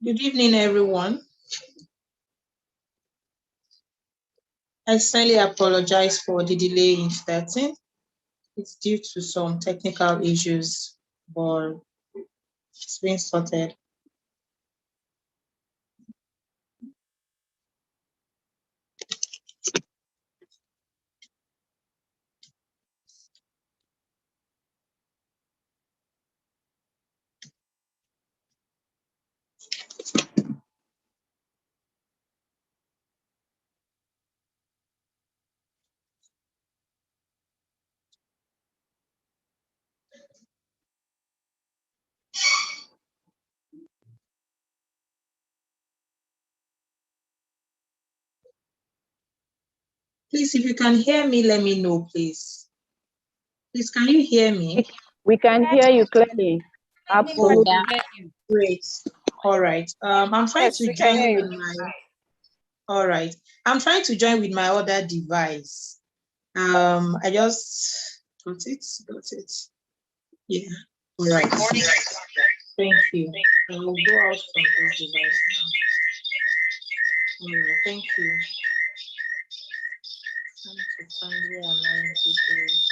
Good evening, everyone. I sincerely apologize for the delay in starting. It's due to some technical issues, but it's been sorted. Please, if you can hear me, let me know, please. Please, can you hear me? We can hear you clearly. Absolutely. Great. All right. I'm trying to join with my. All right. I'm trying to join with my other device. I just got it. Yeah. All right. Thank you. I will go out from this device now. All right. Thank you. Trying to find where am I in this.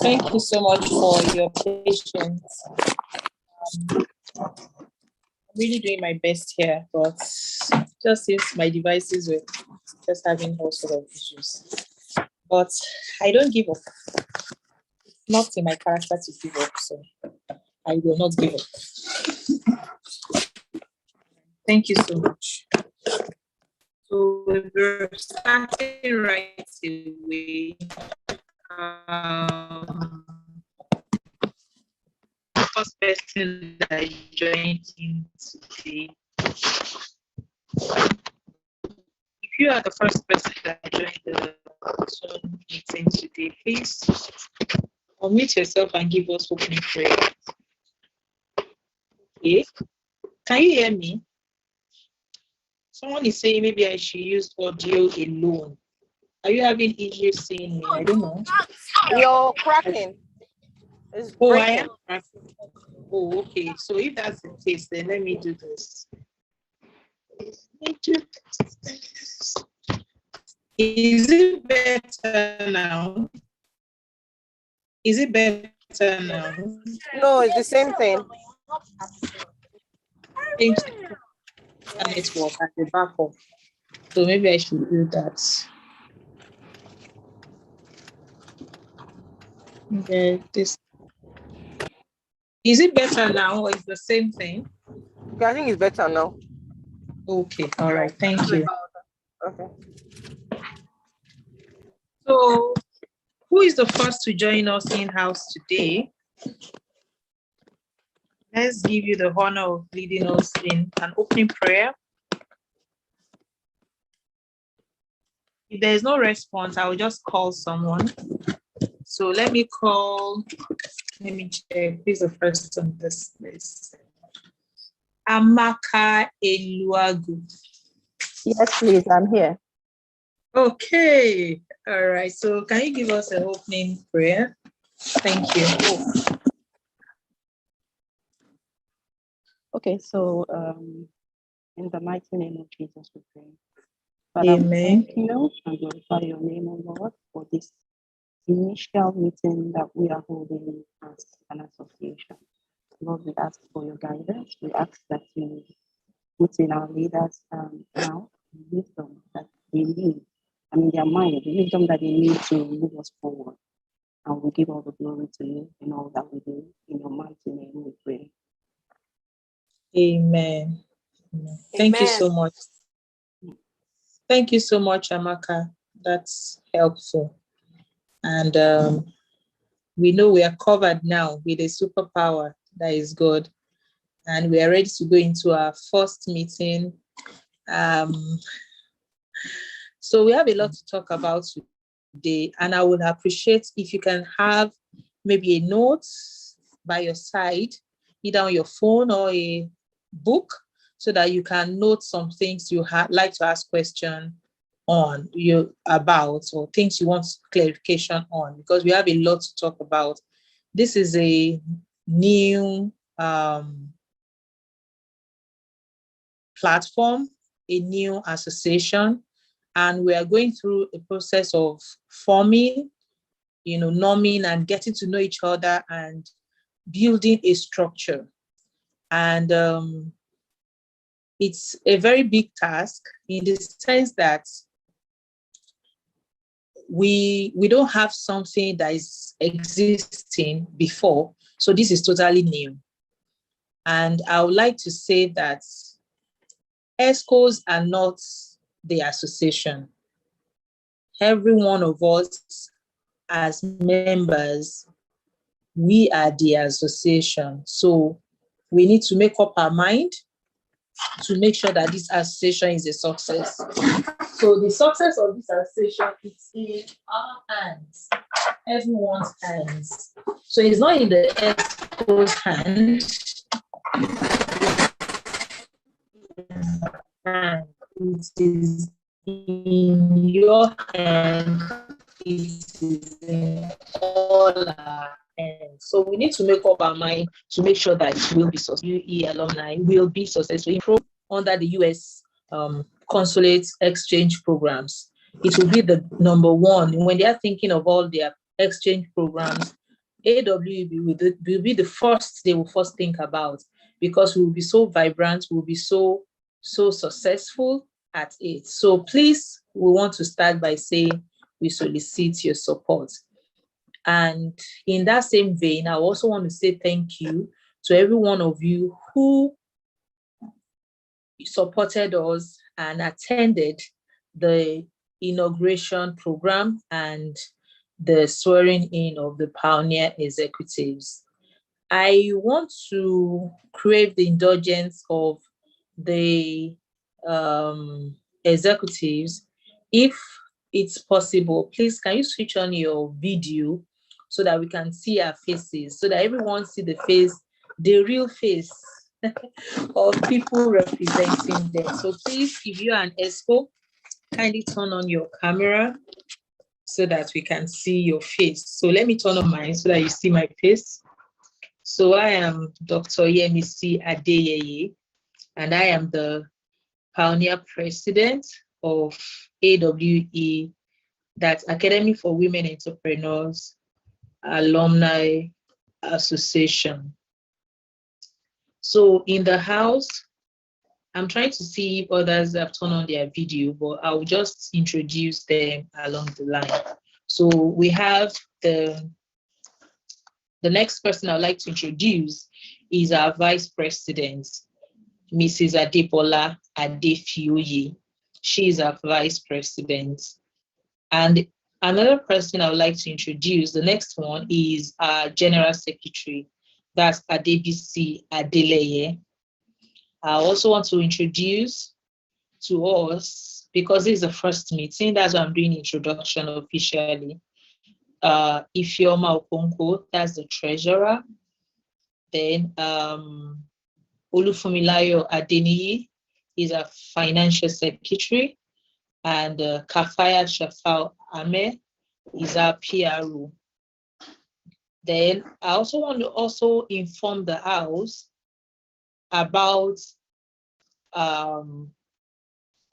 Thank you so much for your patience. I'm really doing my best here, but just since my devices were just having all sort of issues. But I don't give up. It's not in my character to give up, so I will not give up. Thank you so much. So we're starting right away. First person that joined in today. If you are the first person that joined the Zoom meeting today, please unmute yourself and give us opening prayer. Okay. Can you hear me? Someone is saying maybe I should use audio alone. Are you having issues seeing me? I don't know. You're cracking. It's Oh, breaking. I am cracking. Oh, okay. So if that's the case, then let me do this. Is it better now? Is it better now? No, it's the same thing. Network at the backup. So maybe I should do that. Okay, this is it better now or is the same thing? Okay, I think it's better now. Okay, all right, thank you. Okay. So who is the first to join us in-house today? Let's give you the honor of leading us in an opening prayer. If there is no response, I will just call someone. So let me check who's the first on this list. Amaka Eluagu. Yes, please, I'm here. Okay, all right. So can you give us an opening prayer? Thank you. Okay, so in the mighty name of Jesus, we pray. Father, we Amen. thank you and glorify your name, O Lord, for this initial meeting that we are holding as an association. Lord, we ask for your guidance. We ask that you put in our leaders now wisdom that they need, in their mind, the wisdom that they need to move us forward. And we give all the glory to you in all that we do. In your mighty name, we pray. Amen. Thank you so much. Thank you so much, Amaka. That's helpful. And we know we are covered now with a superpower that is God. And we are ready to go into our first meeting. So we have a lot to talk about today. And I would appreciate if you can have maybe a note by your side, either on your phone or a book, so that you can note some things you like to ask question on you about, or things you want clarification on, because we have a lot to talk about. This is a new platform, a new association, and we are going through a process of forming, norming and getting to know each other and building a structure. And it's a very big task in the sense that we don't have something that is existing before. So this is totally new. And I would like to say that ESCOs are not the association. Every one of us as members, we are the association. So we need to make up our mind to make sure that this association is a success. So the success of this association is in our hands, everyone's hands. So it's not in the ESCO's hands. It is in your hand. It is in all our hands. So we need to make up our mind to make sure that it will be successful. UE alumni will be successful under the US consulate exchange programs. It will be the number one when they are thinking of all their exchange programs. AWB will be the first they will first think about, because we will be so vibrant, we will be so successful at it. So please, we want to start by saying we solicit your support. And in that same vein, I also want to say thank you to every one of you who supported us and attended the inauguration program and the swearing in of the pioneer executives. I want to crave the indulgence of the executives. If it's possible, please, can you switch on your video so that we can see our faces, so that everyone see the face, the real face of people representing them. So please, if you are an ESCO, kindly turn on your camera so that we can see your face. So let me turn on mine so that you see my face. So I am Dr. Yemisi Adeyeye, and I am the pioneer president of AWE, that's Academy for Women Entrepreneurs Alumni Association. So in the house, I'm trying to see if others have turned on their video, but I'll just introduce them along the line. So we have the next person I'd like to introduce is our Vice President, Mrs. Adepola Adefioye. She is our Vice President. And another person I would like to introduce, the next one, is our General Secretary. That's Adebisi Adeleye. I also want to introduce to us, because this is the first meeting, that's why I'm doing introduction officially. Ifeoma Okonkwo, that's the treasurer. Then Olufumilayo Adeniyi is a financial secretary, and Kafaya Shafal Ame is our PRO. Then I also want to also inform the House about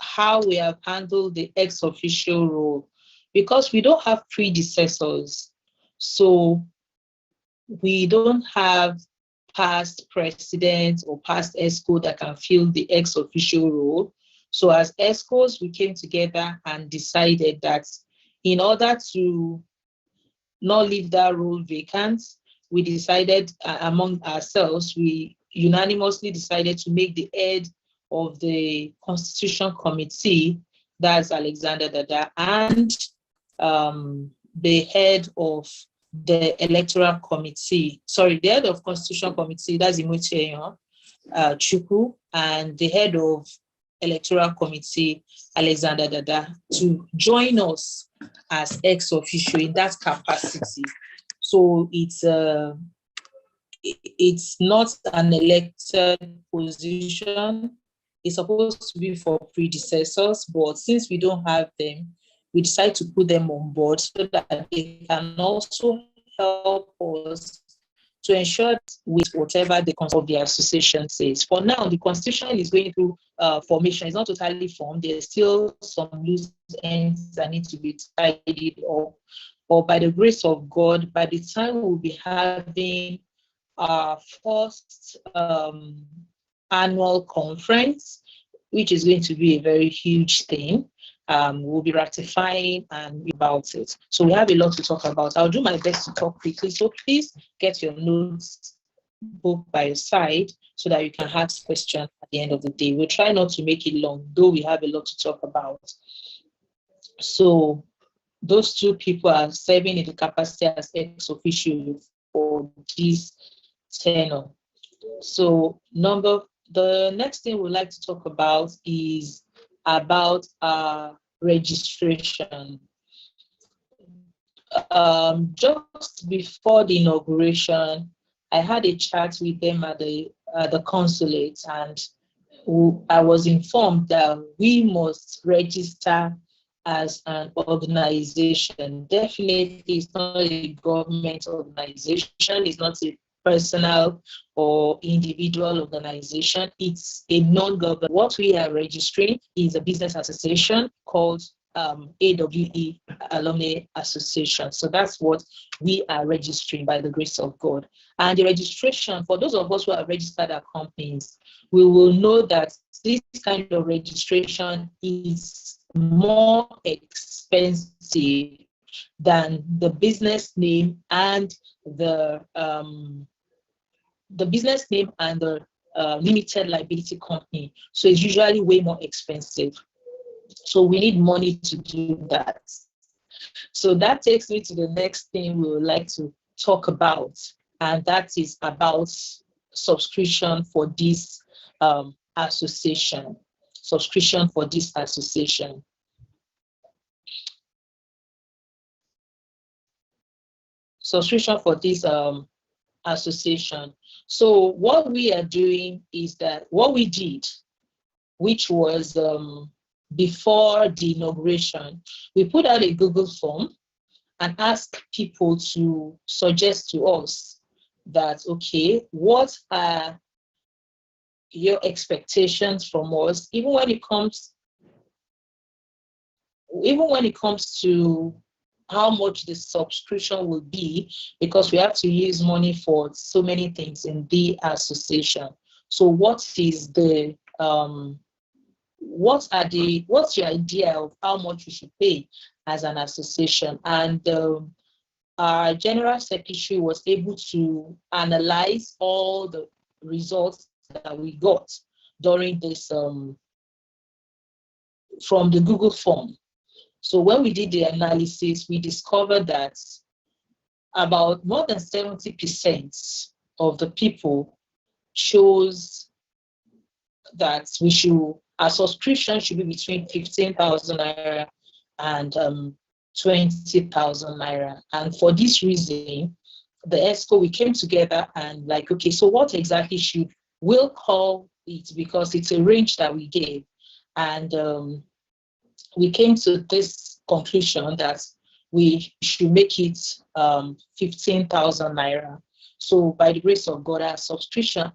how we have handled the ex officio role, because we don't have predecessors. So we don't have past presidents or past ESCO that can fill the ex officio role. So as ESCOs, we came together and decided that in order to not leave that role vacant, we decided among ourselves, we unanimously decided to make the head of the Constitution Committee, that's Alexander Dada, and the head of the Electoral Committee, the head of Constitution Committee, that's Imoche Chukwu, and the head of Electoral Committee, Alexander Dada, to join us as ex officio in that capacity. So it's not an elected position. It's supposed to be for predecessors, but since we don't have them, we decide to put them on board so that they can also help us to ensure with whatever the constitution of the association says. For now, the constitution is going through formation. It's not totally formed. There's still some loose ends that need to be tidied up. But by the grace of God, by the time we'll be having our first annual conference, which is going to be a very huge thing, we'll be ratifying and about it. So we have a lot to talk about. I'll do my best to talk quickly. So please get your notes book by your side so that you can ask questions at the end of the day. We'll try not to make it long, though we have a lot to talk about. So those two people are serving in the capacity as ex officio for this tenure. So the next thing we'd like to talk about is about registration. Just before the inauguration, I had a chat with them at the consulate, and I was informed that we must register as an organization. Definitely, it's not a government organization. It's not a personal or individual organization. It's a non-government. What we are registering is a business association called AWE, Alumnae Association. So that's what we are registering by the grace of God. And the registration, for those of us who have registered our companies, we will know that this kind of registration is more expensive than the business name and the limited liability company. So it's usually way more expensive. So we need money to do that. So that takes me to the next thing we would like to talk about, and that is about subscription for this association. Subscription for this association. Subscription for this association. So what we are doing is that what we did, which was before the inauguration, we put out a Google form and asked people to suggest to us that, okay, what are your expectations from us, even when it comes to how much the subscription will be, because we have to use money for so many things in the association. So what is the what's your idea of how much we should pay as an association? And our general secretary was able to analyze all the results that we got during this from the Google form. So when we did the analysis, we discovered that about more than 70% of the people chose that our subscription should be between 15,000 naira and 20,000 naira. And for this reason, the ESCO, we came together and like, okay, so what exactly we'll call it, because it's a range that we gave. And we came to this conclusion that we should make it 15,000 naira. So by the grace of God, our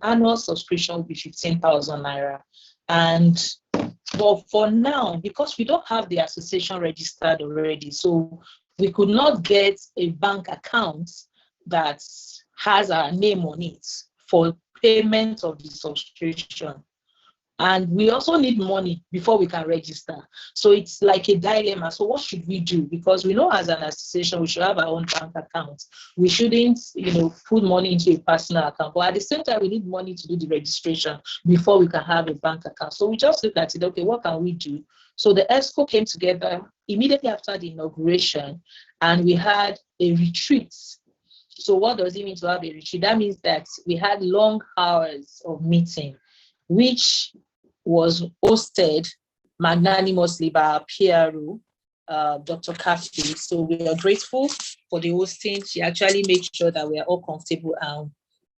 annual subscription will be 15,000 naira. And but for now, because we don't have the association registered already, so we could not get a bank account that has our name on it for payment of the subscription. And we also need money before we can register. So it's like a dilemma. So what should we do? Because we know as an association, we should have our own bank account. We shouldn't, put money into a personal account. But at the same time, we need money to do the registration before we can have a bank account. So we just looked at it, okay, what can we do? So the ESCO came together immediately after the inauguration, and we had a retreat. So what does it mean to have a retreat? That means that we had long hours of meeting, which was hosted magnanimously by our PRO, Dr. Kafi. So we are grateful for the hosting. She actually made sure that we are all comfortable. And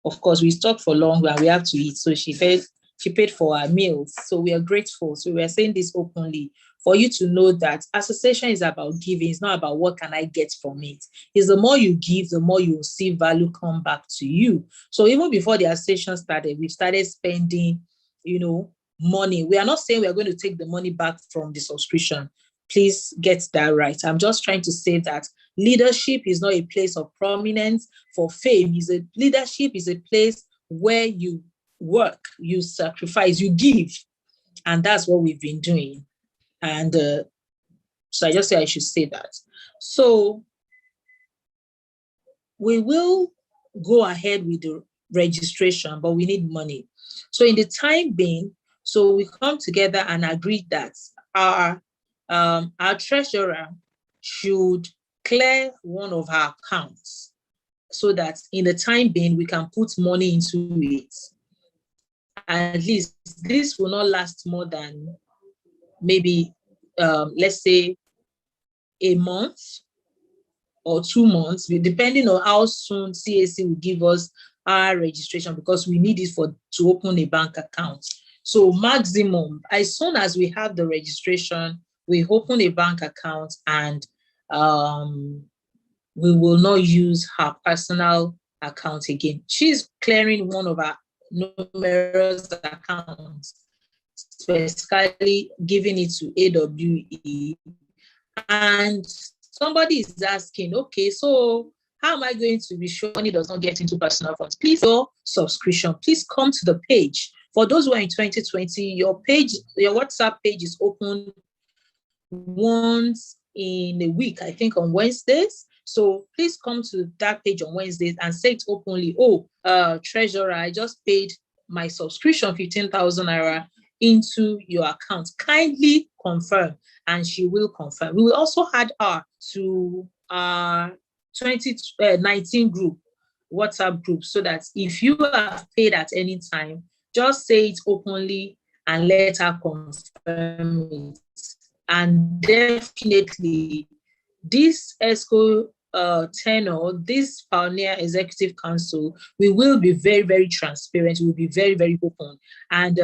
of course, we stopped for long and we have to eat. So she paid for our meals. So we are grateful. So we are saying this openly for you to know that association is about giving. It's not about what can I get from it. It's the more you give, the more you will see value come back to you. So even before the association started, we started spending, money. We are not saying we are going to take the money back from the subscription. Please get that right. I'm just trying to say that leadership is not a place of prominence for fame. Leadership is a place where you work, you sacrifice, you give. And that's what we've been doing. And so I just say I should say that. So we will go ahead with the registration, but we need money. So in the time being, so we come together and agreed that our treasurer should clear one of our accounts so that in the time being, we can put money into it. At least this will not last more than maybe, let's say, a month or 2 months, depending on how soon CAC will give us our registration, because we need it to open a bank account. So maximum, as soon as we have the registration, we open a bank account, and we will not use her personal account again. She's clearing one of our numerous accounts, specifically giving it to AWE. And somebody is asking, okay, so how am I going to be sure money does not get into personal funds? Please, your subscription, please come to the page. For those who are in 2020, your WhatsApp page is open once in a week, I think on Wednesdays. So please come to that page on Wednesdays and say it openly. Oh, treasurer, I just paid my subscription, 15,000 naira, into your account. Kindly confirm, and she will confirm. We will also add her to our 2019 group, WhatsApp group, so that if you have paid at any time, just say it openly and let her confirm it. And definitely, this ESCO tenure, this Pioneer Executive Council, we will be very, very transparent. We will be very, very open. And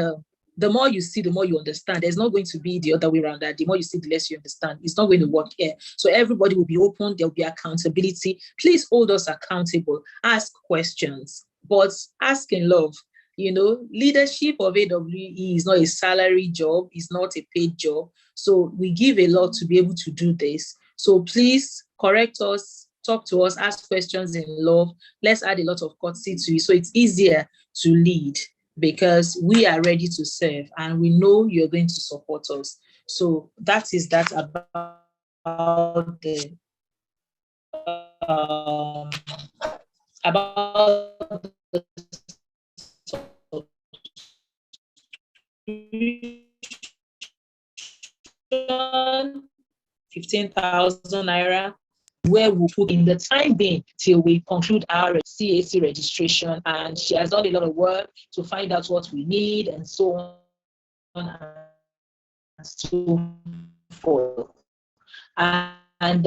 the more you see, the more you understand. There's not going to be the other way around that. The more you see, the less you understand. It's not going to work here. So everybody will be open. There'll be accountability. Please hold us accountable. Ask questions, but ask in love. Leadership of AWE is not a salary job. It's not a paid job. So we give a lot to be able to do this. So please correct us, talk to us, ask questions in love. Let's add a lot of courtesy to it so it's easier to lead. because we are ready to serve and we know you're going to support us. So that is that about the about the 15,000 naira, where we put in the time being till we conclude our CAC registration. And she has done a lot of work to find out what we need and so on and so forth. And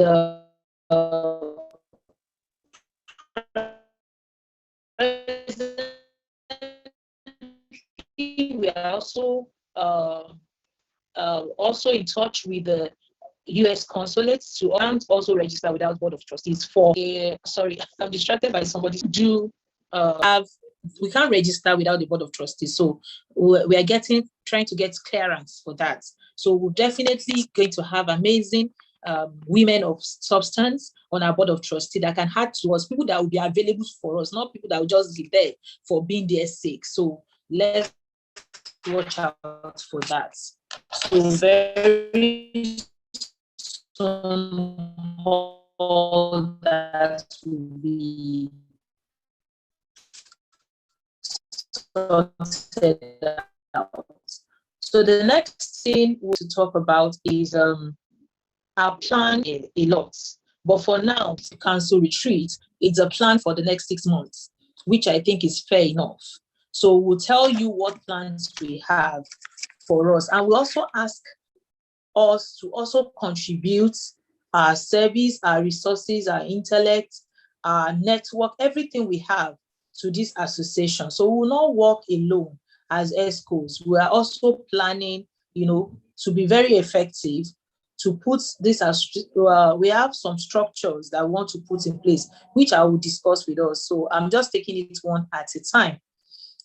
we are also in touch with the U.S. consulates to also register without board of trustees for sorry, I'm distracted by somebody. We can't register without the board of trustees, so we are trying to get clearance for that. So we're definitely going to have amazing women of substance on our board of trustees that can add to us, people that will be available for us, not people that will just be there for being their sake. So let's watch out for that. So very soon all that will be sorted out. So the next thing we want to talk about is our plan a lot. But for now, the council retreat, it's a plan for the next 6 months, which I think is fair enough. So we'll tell you what plans we have for us. And we also ask us to also contribute our service, our resources, our intellect, our network, everything we have to this association. So we will not work alone as ESCOs. We are also planning, to be very effective, to put this as we have some structures that we want to put in place, which I will discuss with us. So I'm just taking it one at a time.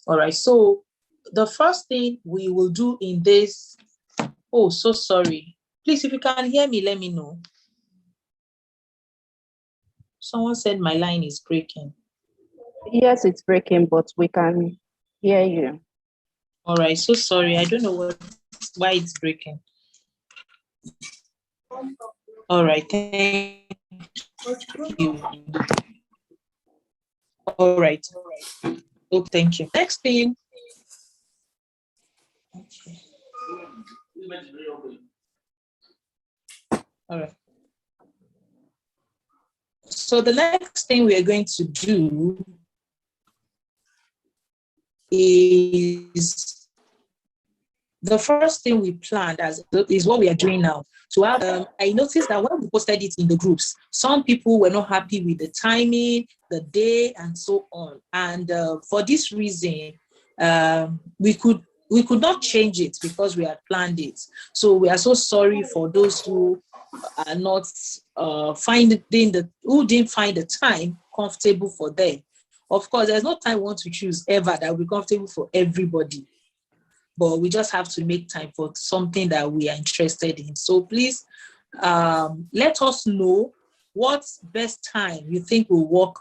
All right. So the first thing we will do in this, oh, so sorry. Please, if you can hear me, let me know. Someone said my line is breaking. Yes, it's breaking, but we can hear you. All right. So sorry. I don't know why it's breaking. All right. Thank you. All right. Oh, thank you. Next thing. Okay. All right. So the next thing we are going to do is the first thing we planned is what we are doing now. So I noticed that when we posted it in the groups, some people were not happy with the timing, the day, and so on. And for this reason, we could not change it because we had planned it. So we are so sorry for those who are not who didn't find the time comfortable for them. Of course, there's no time we want to choose ever that will be comfortable for everybody. But we just have to make time for something that we are interested in. So please let us know what best time you think will work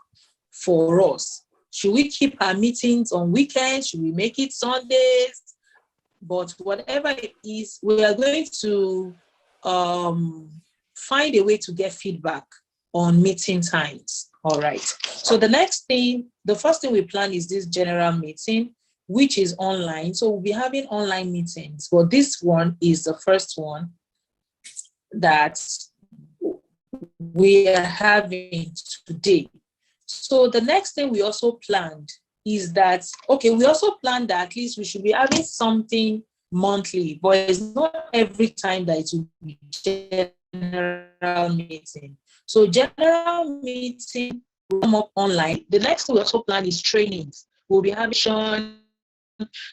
for us. Should we keep our meetings on weekends? Should we make it Sundays? But whatever it is, we are going to find a way to get feedback on meeting times. All right. So the first thing we plan is this general meeting, which is online. So we'll be having online meetings, but this one is the first one that we are having today. So the next thing we also planned is that, we also planned that at least we should be having something monthly, but it's not every time that it will be general meeting. So general meeting will come up online. The next thing we also plan is trainings. We'll be having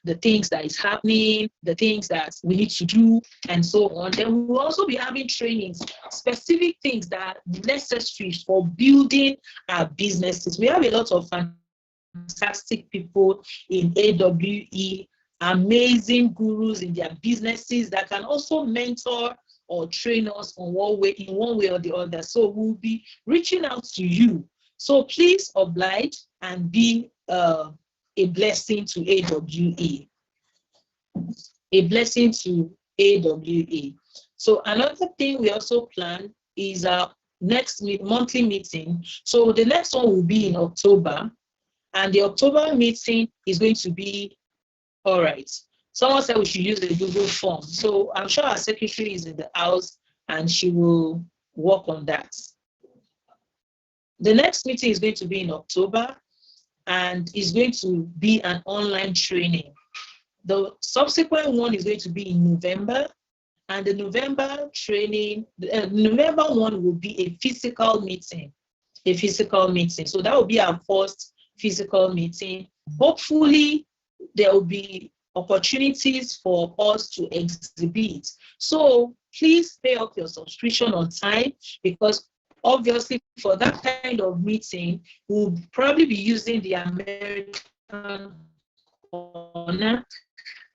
the things that is happening, the things that we need to do, and so on. Then we'll also be having trainings, specific things that are necessary for building our businesses. We have a lot of fantastic people in AWE, amazing gurus in their businesses that can also mentor or train us in one way or the other. So we'll be reaching out to you. So please oblige and be a blessing to AWE. A blessing to AWE. So another thing we also plan is our next monthly meeting. So the next one will be in October, and the October meeting is going to be, all right. Someone said we should use the Google form. So I'm sure our secretary is in the house and she will work on that. The next meeting is going to be in October and is going to be an online training. The subsequent one is going to be in November, and the November training, November one will be a physical meeting. So that will be our first physical meeting. Hopefully, there will be opportunities for us to exhibit. So please pay up your subscription on time, because obviously for that kind of meeting, we'll probably be using the American corner.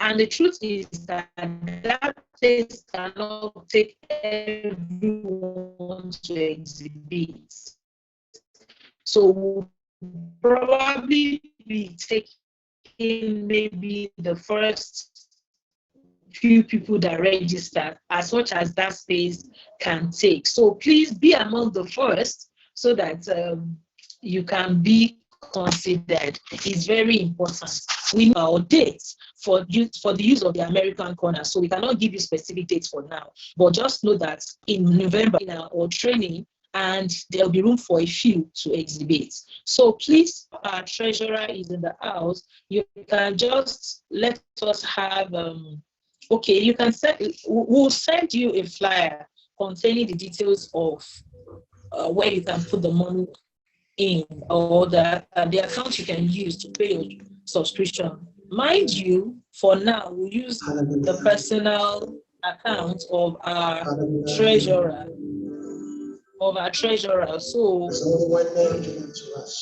And the truth is that that place cannot take everyone to exhibit. So we'll probably be taking maybe the first few people that register, as much as that space can take. So please be among the first so that you can be considered. It's very important. We know our dates for the use of the American corner, so we cannot give you specific dates for now. But just know that in November, in our training, and there'll be room for a few to exhibit. So please, our treasurer is in the house. You can just let us have, okay, you can send, we'll send you a flyer containing the details of where you can put the money in, or the account you can use to pay your subscription. Mind you, for now, we'll use the personal account of our treasurer. So there's only one name given to us,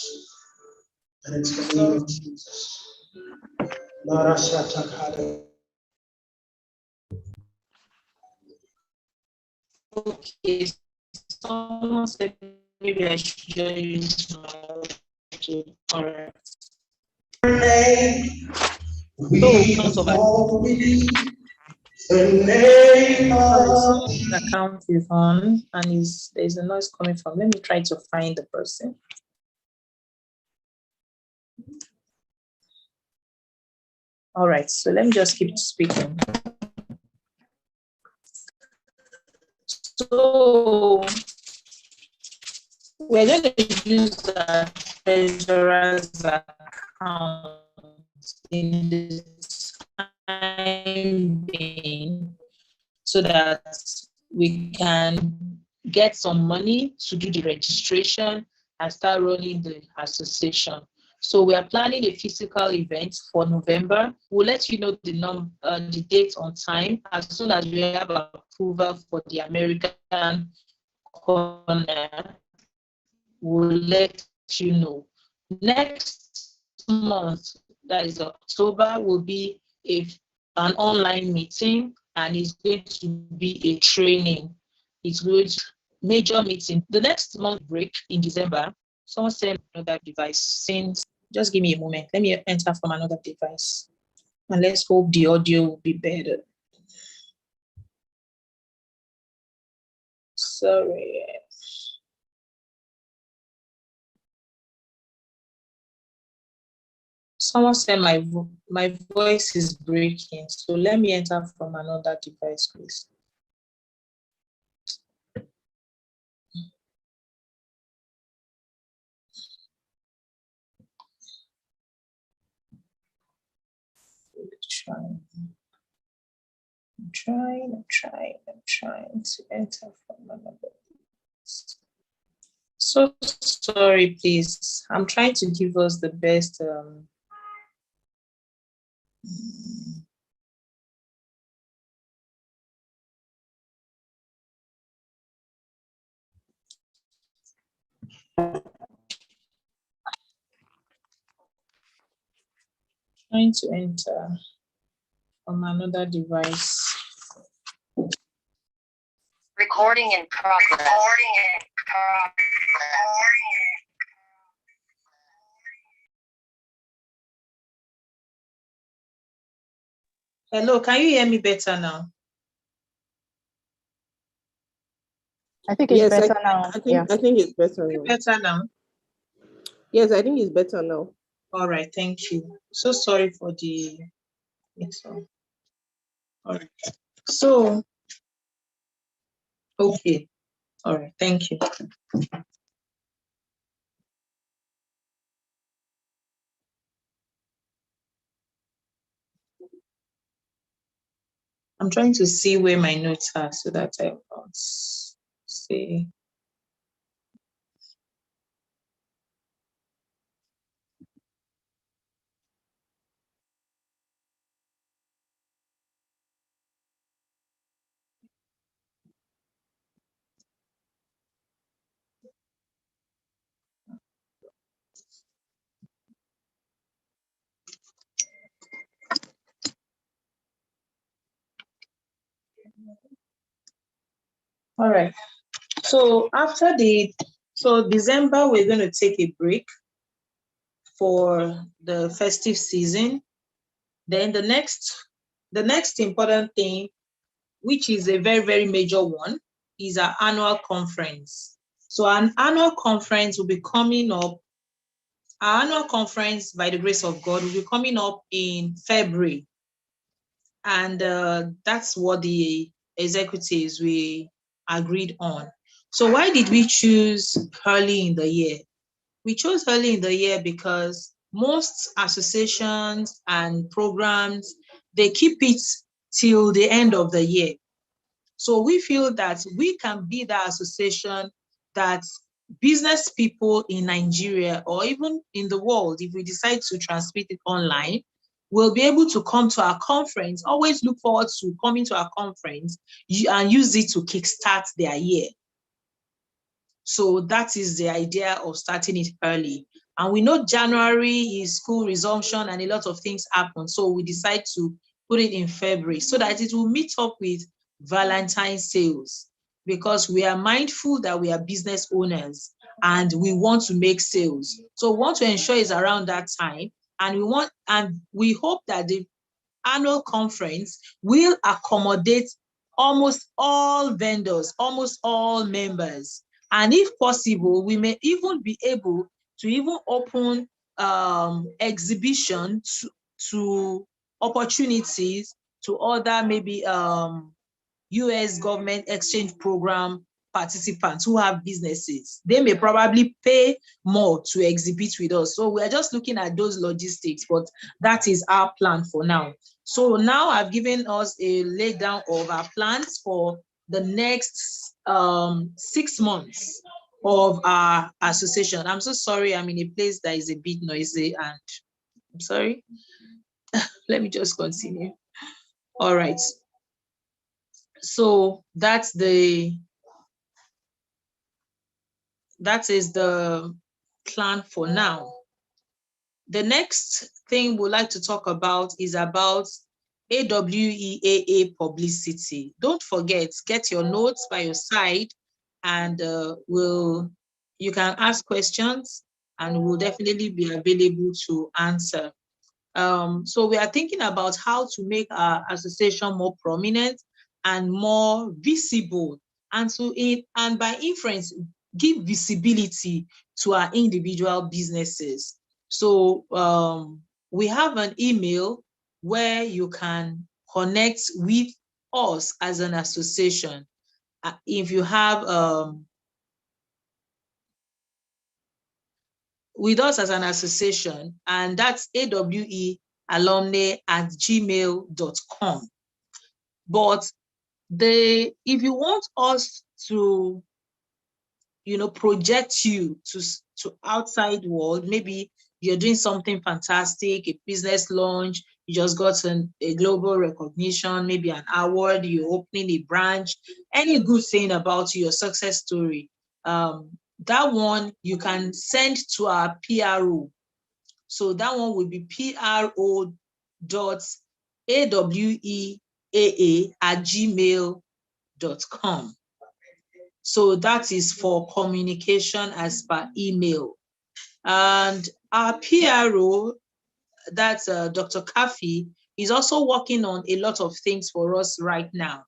and it's the name of Jesus. okay, someone said maybe I should use my correct. Name, we all believe the name of The account is on and there's a noise coming from. Let me try to find the person. All right, so let me just keep speaking. So we're going to use the treasurer's account in the time being so that we can get some money to do the registration and start running the association. So we are planning a physical event for November. We'll let you know the date on time as soon as we have approval for the American corner. We'll let you know. Next month, that is October, will be an online meeting, and it's going to be a training. It's going to major meeting. The next month break in December, someone sent another device. Since just give me a moment. Let me enter from another device. And let's hope the audio will be better. Sorry. Someone said my voice is breaking, so let me enter from another device, please. I'm trying to enter from another device. So sorry, please. I'm trying to give us the best trying to enter from another device. Recording in progress. Hello, can you hear me better now? I think it's Yes, better now. I Yeah. think it's better Is it now. better now? Yes, I think it's better now. All right, thank you. So sorry for the mix-up. All right. So, okay. All right, thank you. I'm trying to see where my notes are so that I won't say. All right. So so December, we're going to take a break for the festive season. Then the next important thing, which is a very, very major one, is our annual conference. So an annual conference will be coming up. Our annual conference, by the grace of God, will be coming up in February. And that's what the executives we agreed on. So why did we choose early in the year? We chose early in the year because most associations and programs, they keep it till the end of the year. So we feel that we can be the association that business people in Nigeria or even in the world, if we decide to transmit it online, will be able to come to our conference, always look forward to coming to our conference and use it to kickstart their year. So that is the idea of starting it early. And we know January is school resumption and a lot of things happen. So we decide to put it in February so that it will meet up with Valentine sales, because we are mindful that we are business owners and we want to make sales. So we want to ensure it's around that time. And we hope that the annual conference will accommodate almost all vendors, almost all members. And if possible, we may even be able to even open exhibition to opportunities to other maybe US government exchange program participants who have businesses. They may probably pay more to exhibit with us. So we're just looking at those logistics, but that is our plan for now. So now I've given us a laydown of our plans for the next 6 months of our association. I'm so sorry, I'm in a place that is a bit noisy and I'm sorry. Let me just continue. All right. So that is the plan for now. The next thing we'd like to talk about is about AWEAA publicity. Don't forget, get your notes by your side and you can ask questions and we'll definitely be available to answer. So we are thinking about how to make our association more prominent and more visible, and by inference, give visibility to our individual businesses. So we have an email where you can connect with us as an association. If you have with us as an association, and that's awealumnae@gmail.com. But if you want us to, project you to outside world, maybe you're doing something fantastic, a business launch, you just got a global recognition, maybe an award, you're opening a branch, any good thing about your success story, that one you can send to our PRO. So that one will be pro.aweaa@gmail.com. So that is for communication as per email. And our PRO, that's Dr. Kafi, is also working on a lot of things for us right now.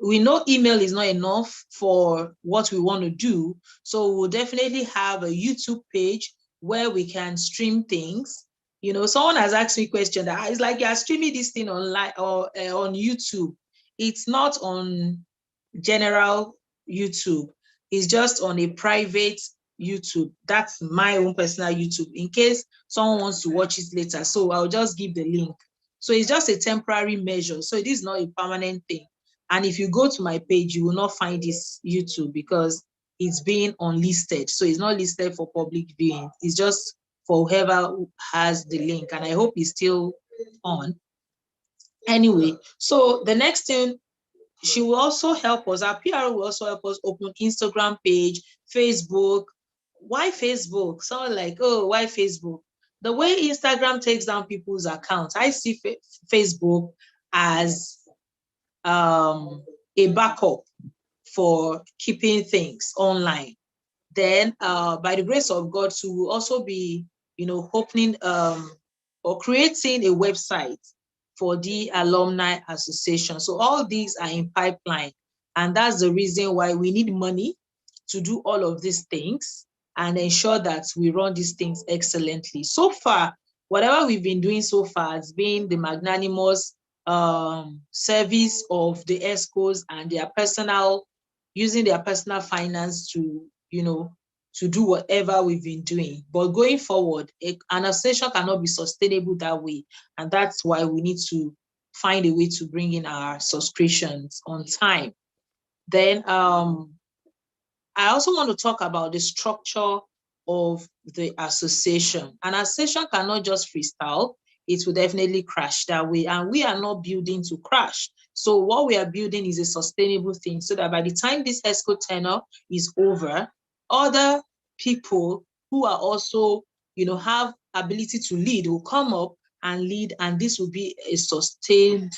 We know email is not enough for what we want to do. So we'll definitely have a YouTube page where we can stream things. You know, someone has asked me a question that it's like you're streaming this thing online or on YouTube. It's not on general YouTube. It's just on a private YouTube. That's my own personal YouTube in case someone wants to watch it later. So I'll just give the link. So it's just a temporary measure. So it is not a permanent thing. And if you go to my page, you will not find this YouTube because it's being unlisted. So it's not listed for public viewing. It's just for whoever has the link. And I hope it's still on. Anyway, so the next thing, she will also help us. Our PR will also help us open Instagram page, Facebook. Why Facebook? Someone like, oh, why Facebook? The way Instagram takes down people's accounts, I see Facebook as a backup for keeping things online. Then, by the grace of God, we will also be, opening or creating a website for the Alumni Association. So all these are in pipeline. And that's the reason why we need money to do all of these things and ensure that we run these things excellently. So far, whatever we've been doing so far has been the magnanimous service of the ESCOs and using their personal finance to, to do whatever we've been doing. But going forward, an association cannot be sustainable that way. And that's why we need to find a way to bring in our subscriptions on time. Then I also want to talk about the structure of the association. An association cannot just freestyle. It will definitely crash that way. And we are not building to crash. So what we are building is a sustainable thing so that by the time this ESCO tenure is over, other people who are also, have ability to lead will come up and lead. And this will be a sustained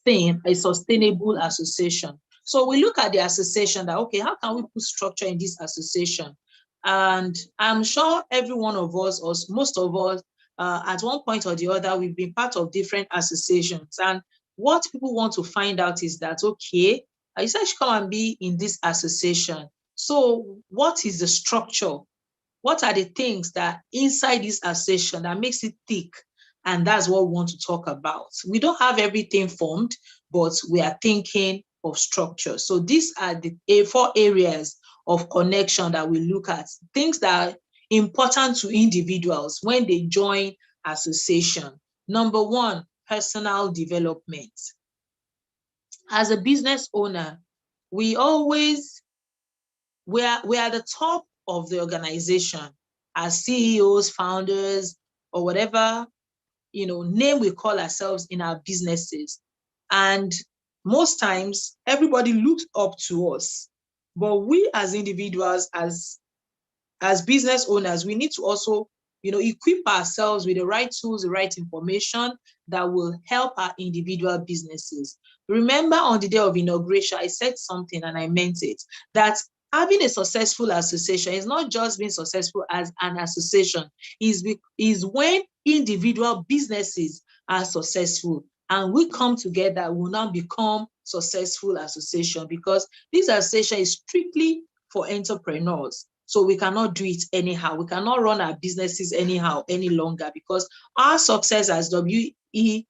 thing, a sustainable association. So we look at the association that, okay, how can we put structure in this association? And I'm sure every one of us, or most of us, at one point or the other, we've been part of different associations. And what people want to find out is that, okay, you said you should come and be in this association. So what is the structure? What are the things that inside this association that makes it thick? And that's what we want to talk about. We don't have everything formed, but we are thinking of structure. So these are the 4 areas of connection that we look at, things that are important to individuals when they join association. Number 1, personal development. As a business owner, we are the top of the organization as CEOs, founders, or whatever name we call ourselves in our businesses. And most times everybody looks up to us. But we as individuals, as business owners, we need to also equip ourselves with the right tools, the right information that will help our individual businesses. Remember, on the day of inauguration, I said something and I meant it, that having a successful association is not just being successful as an association, is when individual businesses are successful and we come together, we will now become successful association, because this association is strictly for entrepreneurs. So we cannot do it anyhow. We cannot run our businesses anyhow any longer, because our success as AWEAA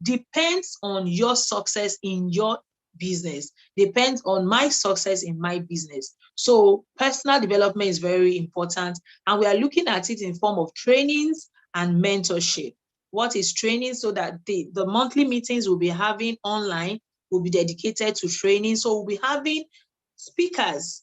depends on your success in your business, depends on my success in my business. So personal development is very important, and we are looking at it in form of trainings and mentorship. What is training? So that the monthly meetings we'll be having online will be dedicated to training. So we'll be having speakers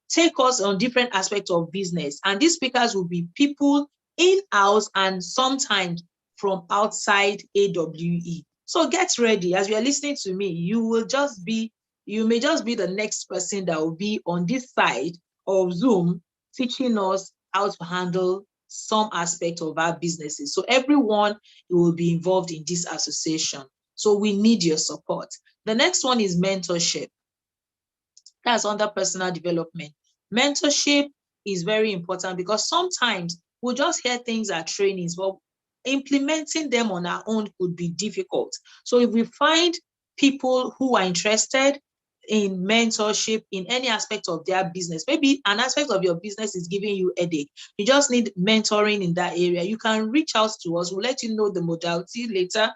take us on different aspects of business, and these speakers will be people in-house and sometimes from outside AWE. So get ready. As you are listening to me, you may just be the next person that will be on this side of Zoom teaching us how to handle some aspect of our businesses. So everyone will be involved in this association. So we need your support. The next one is mentorship. That's under personal development. Mentorship is very important, because sometimes we'll just hear things at trainings, but implementing them on our own could be difficult. So if we find people who are interested in mentorship in any aspect of their business, maybe an aspect of your business is giving you a headache, you just need mentoring in that area, you can reach out to us. We'll let you know the modality later,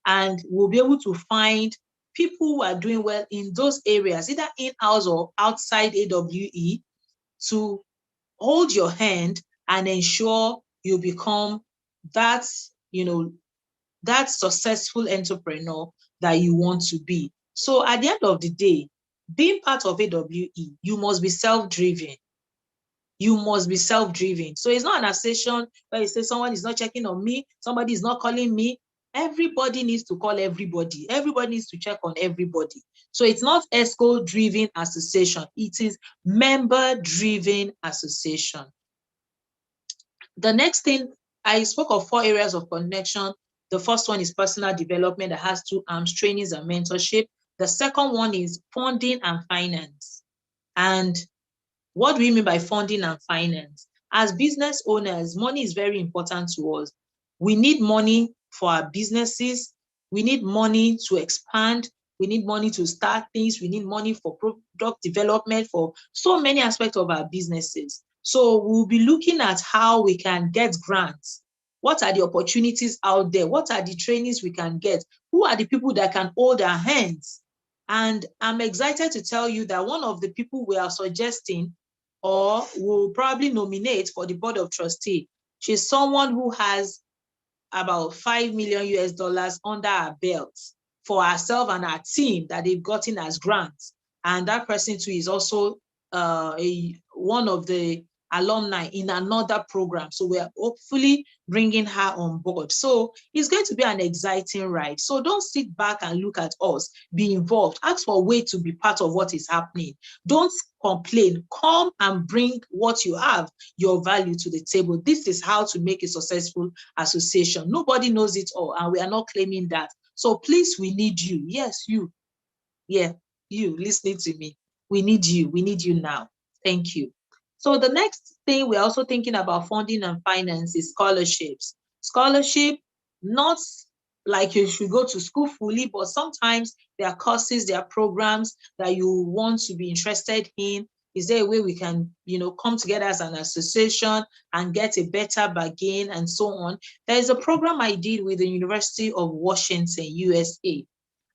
and we'll be able to find people who are doing well in those areas, either in-house or outside AWE, to hold your hand and ensure you become that, that successful entrepreneur that you want to be. So at the end of the day, being part of AWE, you must be self-driven. You must be self-driven. So it's not an association where you say someone is not checking on me, somebody is not calling me. Everybody needs to call everybody. Everybody needs to check on everybody. So it's not ESCO-driven association. It is member-driven association. The next thing, I spoke of 4 areas of connection. The first one is personal development that has 2 arms, trainings and mentorship. The second one is funding and finance. And what do we mean by funding and finance? As business owners, money is very important to us. We need money for our businesses. We need money to expand. We need money to start things. We need money for product development, for so many aspects of our businesses. So we'll be looking at how we can get grants. What are the opportunities out there? What are the trainings we can get? Who are the people that can hold our hands? And I'm excited to tell you that one of the people we are suggesting or will probably nominate for the board of trustee, she's someone who has about $5 million US under her belt for herself and her team that they've gotten as grants. And that person too is also one of the alumni in another program. So we're hopefully bringing her on board. So it's going to be an exciting ride. So don't sit back and look at us. Be involved. Ask for a way to be part of what is happening. Don't complain. Come and bring what you have, your value to the table. This is how to make a successful association. Nobody knows it all, and we are not claiming that. So please, we need you. Yes, you. Yeah, you listening to me. We need you. We need you now. Thank you. So the next thing we're also thinking about funding and finance is scholarships. Scholarship, not like you should go to school fully, but sometimes there are courses, there are programs that you want to be interested in. Is there a way we can, come together as an association and get a better bargain and so on? There is a program I did with the University of Washington, USA.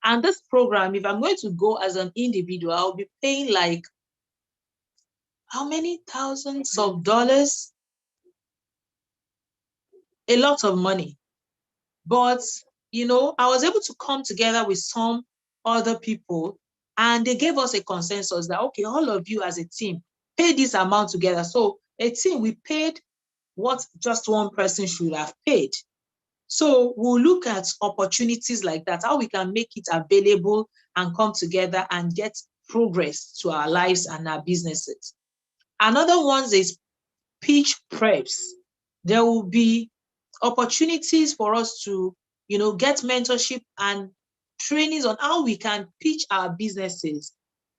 And this program, if I'm going to go as an individual, I'll be paying like how many thousands of dollars? A lot of money. But, I was able to come together with some other people, and they gave us a consensus that, okay, all of you as a team, pay this amount together. So a team, we paid what just one person should have paid. So we'll look at opportunities like that, how we can make it available and come together and get progress to our lives and our businesses. Another one is pitch preps. There will be opportunities for us to, get mentorship and trainings on how we can pitch our businesses.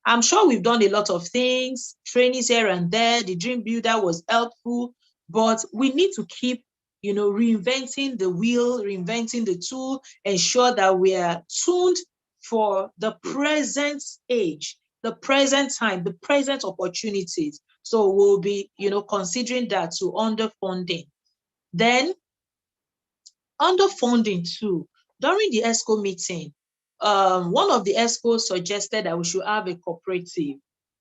I'm sure we've done a lot of things, trainings here and there. The Dream Builder was helpful, but we need to keep, reinventing the wheel, reinventing the tool, ensure that we are tuned for the present age, the present time, the present opportunities. So we'll be, considering that to underfunding. Then underfunding too. During the ESCO meeting, one of the ESCOs suggested that we should have a cooperative.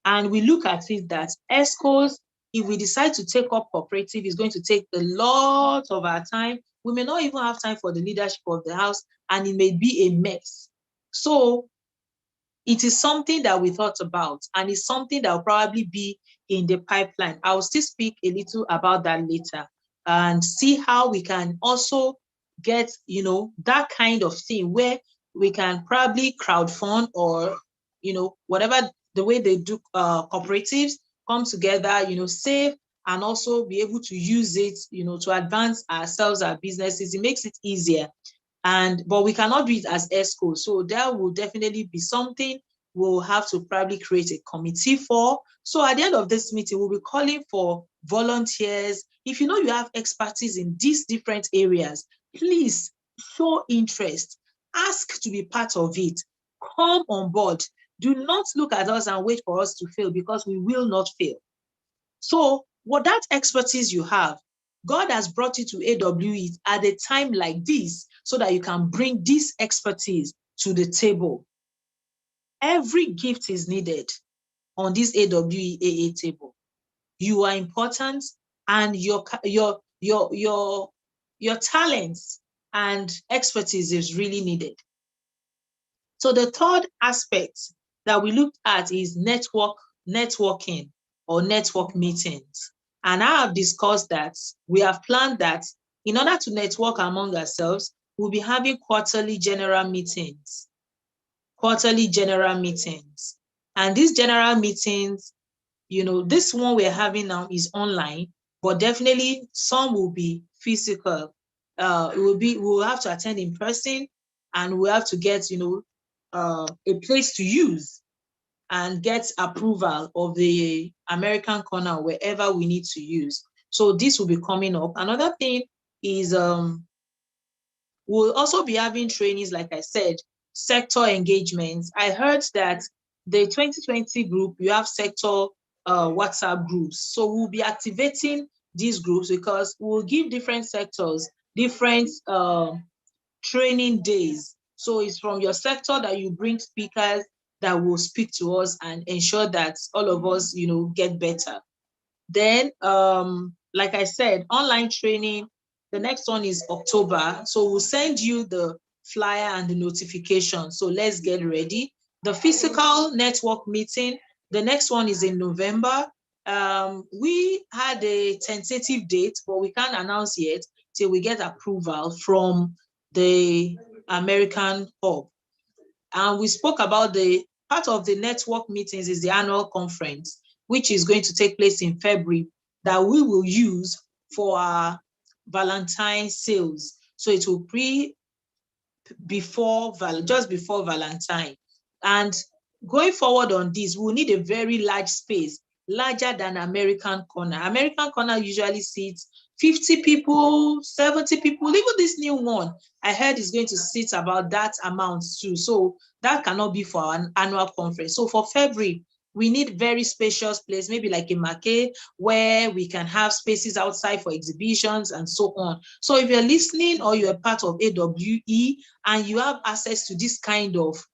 And we look at it that ESCOs, if we decide to take up cooperative, is going to take a lot of our time. We may not even have time for the leadership of the house, and it may be a mess. So it is something that we thought about, and it's something that will probably be in the pipeline. I will still speak a little about that later and see how we can also get, that kind of thing where we can probably crowdfund or, whatever the way they do cooperatives, come together, save and also be able to use it, to advance ourselves, our businesses. It makes it easier. But we cannot do it as ESCO. So there will definitely be something we'll have to probably create a committee for. So at the end of this meeting, we'll be calling for volunteers. If you know you have expertise in these different areas, please show interest. Ask to be part of it. Come on board. Do not look at us and wait for us to fail, because we will not fail. So what that expertise you have, God has brought you to AWE at a time like this so that you can bring this expertise to the table. Every gift is needed on this AWE table. You are important, and your talents and expertise is really needed. So the third aspect that we looked at is networking or network meetings. And I have discussed that. We have planned that in order to network among ourselves, we'll be having quarterly general meetings. And these general meetings, this one we're having now is online, but definitely some will be physical. We'll have to attend in person, and we'll have to get, a place to use and get approval of the American corner wherever we need to use. So this will be coming up. Another thing is we'll also be having trainings, like I said, sector engagements. I heard that the 2020 group, you have sector WhatsApp groups. So we'll be activating these groups, because we'll give different sectors different training days. So it's from your sector that you bring speakers that will speak to us and ensure that all of us, get better. Then, like I said, online training, the next one is October. So we'll send you the flyer and the notification. So let's get ready. The physical network meeting, the next one is in November. We had a tentative date, but we can't announce yet till we get approval from the American hub. And we spoke about the part of the network meetings is the annual conference, which is going to take place in February, that we will use for our Valentine sales. So it will be just before Valentine. And going forward on this, we'll need a very large space, larger than American corner. American corner usually seats 50 people, 70 people. Even this new one, I heard is going to sit about that amount too. So that cannot be for an annual conference. So for February, we need very spacious place, maybe like a market where we can have spaces outside for exhibitions and so on. So if you're listening or you're part of AWE and you have access to this kind of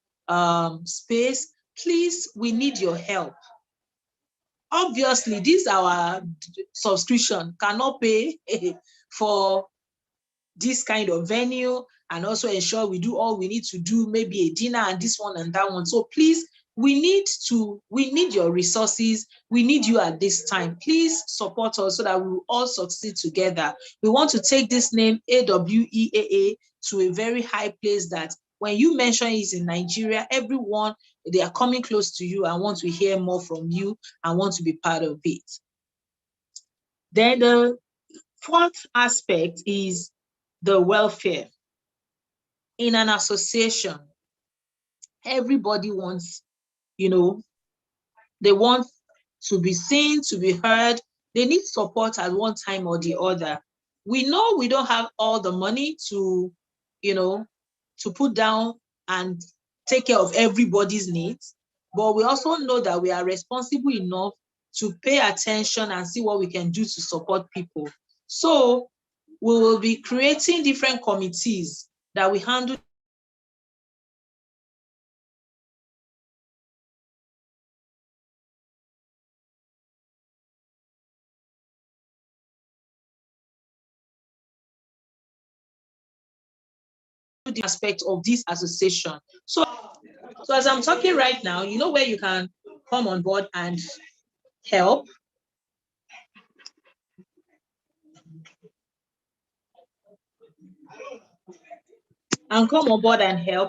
space, please, we need your help. Obviously, this our subscription cannot pay for this kind of venue, and also ensure we do all we need to do, maybe a dinner and this one and that one. So please, we need your resources. We need you at this time. Please support us so that we will all succeed together. We want to take this name AWEAA to a very high place, that when you mention it in Nigeria, everyone, they are coming close to you and want to hear more from you and want to be part of it. Then the fourth aspect is the welfare. In an association, everybody wants, they want to be seen, to be heard. They need support at one time or the other. We know we don't have all the money to, to put down and take care of everybody's needs, but we also know that we are responsible enough to pay attention and see what we can do to support people. So we will be creating different committees that we handle the aspect of this association. So as I'm talking right now, you know where you can come on board and help.